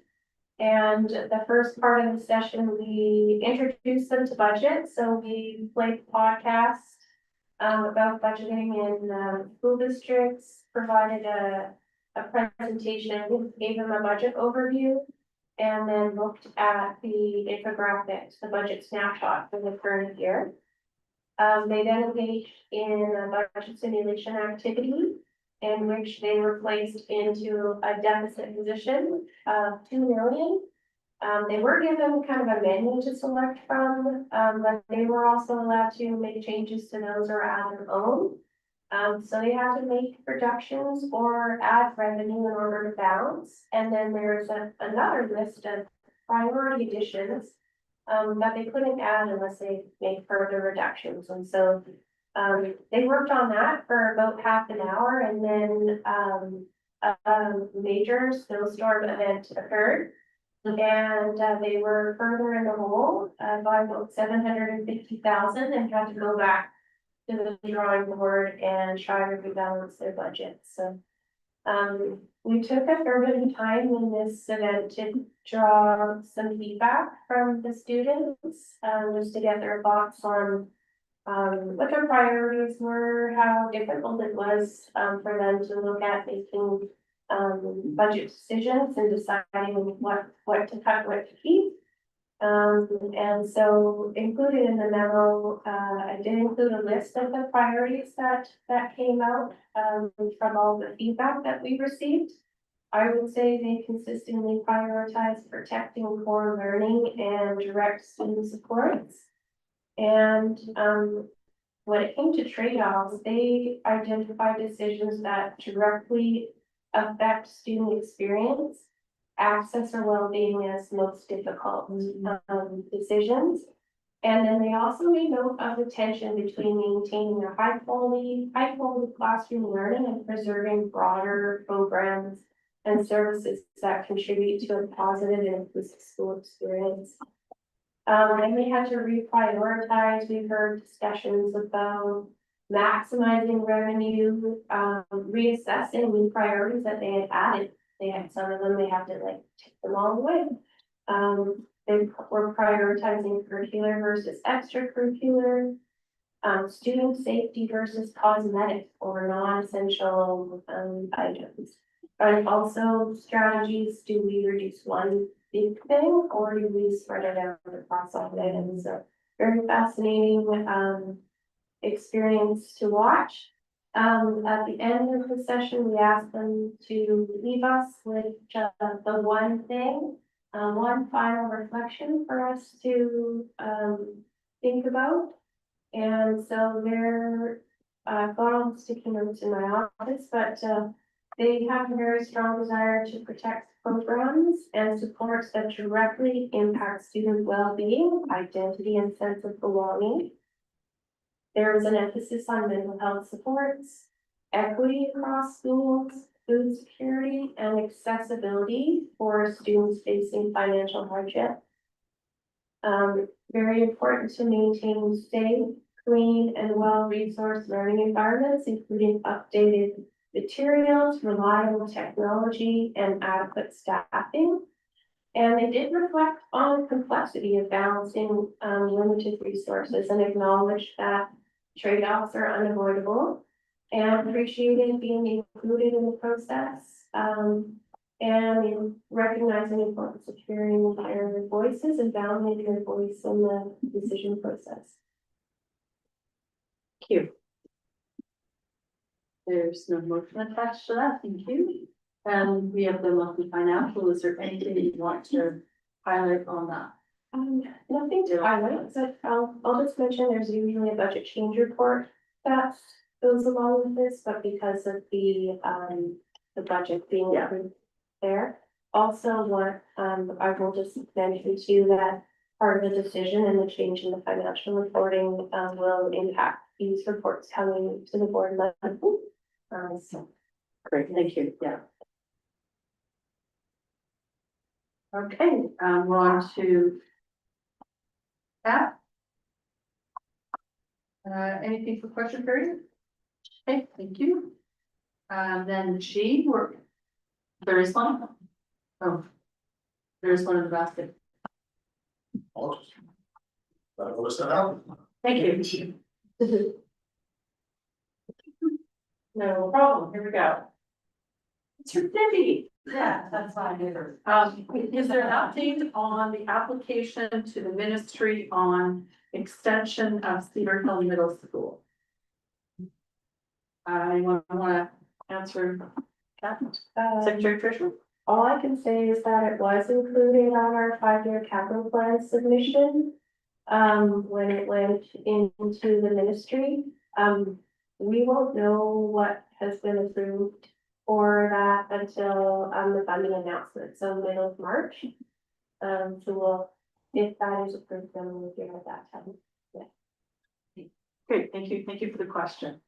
And the first part of the session, we introduced them to budget. So we played the podcast about budgeting in school districts, provided a presentation, gave them a budget overview, and then looked at the infographics, the budget snapshot for the current year. They then engaged in a budget simulation activity in which they were placed into a deficit position of 2 million. They were given kind of a menu to select from, but they were also allowed to make changes to those or add their own. So they had to make reductions or add revenue in order to balance. And then there's another list of priority additions that they couldn't add unless they make further reductions. And so they worked on that for about half an hour, and then a major snowstorm event occurred. And they were further in the hole by about 750,000 and had to go back to the drawing board and try to rebalance their budget. So we took a fair bit of time in this event to draw some feedback from the students, just to get their thoughts on what their priorities were, how difficult it was for them to look at making budget decisions and deciding what to cut, what to keep. And so included in the memo, I did include a list of the priorities that came out from all the feedback that we received. I would say they consistently prioritize protecting core learning and direct student supports. And when it came to trade-offs, they identified decisions that directly affect student experience, access, or well-being as most difficult decisions. And then they also made note of the tension between maintaining a high quality classroom learning and preserving broader programs and services that contribute to a positive and inclusive school experience. And we had to reprioritize. We heard discussions about maximizing revenue, reassessing the priorities that they had added. They had some of them, they have to like take them all away. They were prioritizing curricular versus extracurricular, student safety versus cosmetic or non-essential items. And also strategies, do we reduce one big thing or do we spread it out across all the items? So very fascinating experience to watch. At the end of the session, we asked them to leave us with just the one thing, one final reflection for us to think about. And so they're got all the sticky notes in my office, but they have a very strong desire to protect programs and supports that directly impact student well-being, identity, and sense of belonging. There is an emphasis on mental health supports, equity across schools, food security, and accessibility for students facing financial hardship. Very important to maintain safe, clean, and well-resourced learning environments, including updated materials, reliable technology, and adequate staffing. And they did reflect on the complexity of balancing limited resources and acknowledge that trade-offs are unavoidable and appreciated being included in the process. And in recognizing the importance of hearing their voices and validating their voice in the decision process. Thank you. There's no motion attached to that, thank you. And we have the monthly financial. Is there anything that you want to highlight on that? Nothing to highlight, but I'll just mention there's usually a budget change report that goes along with this, but because of the budget being approved there. Also, what I will just mention too that part of the decision and the change in the financial reporting will impact these reports coming to the board level. So. Great, thank you, yeah. Okay, we're on to Pat. Anything for question period? Okay, thank you. Then G, there is one. Oh, there is one in the basket. Thank you. No problem, here we go. Mr. Debbie. Yeah, that's fine. Is there an update on the application to the ministry on extension of Cedar Hill Middle School. I wanna answer that, Secretary Fisher? All I can say is that it was included on our 5-year capital plan submission. When it went into the ministry, we won't know what has been approved for that until, the funding announcement, so middle of March. So we'll, if that is approved, then we'll hear at that time. Great, thank you for the question.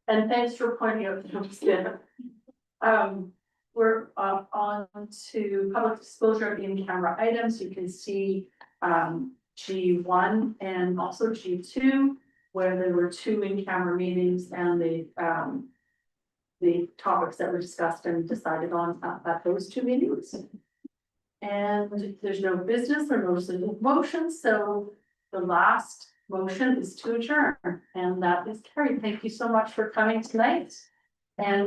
And thanks for pointing out the understand. We're on to public disclosure of in-camera items. You can see G1 and also G2, where there were 2 in-camera meetings and the topics that were discussed and decided on at those 2 meetings. And there's no business or motion, so the last motion is to adjourn, and that is carried. Thank you so much for coming tonight. And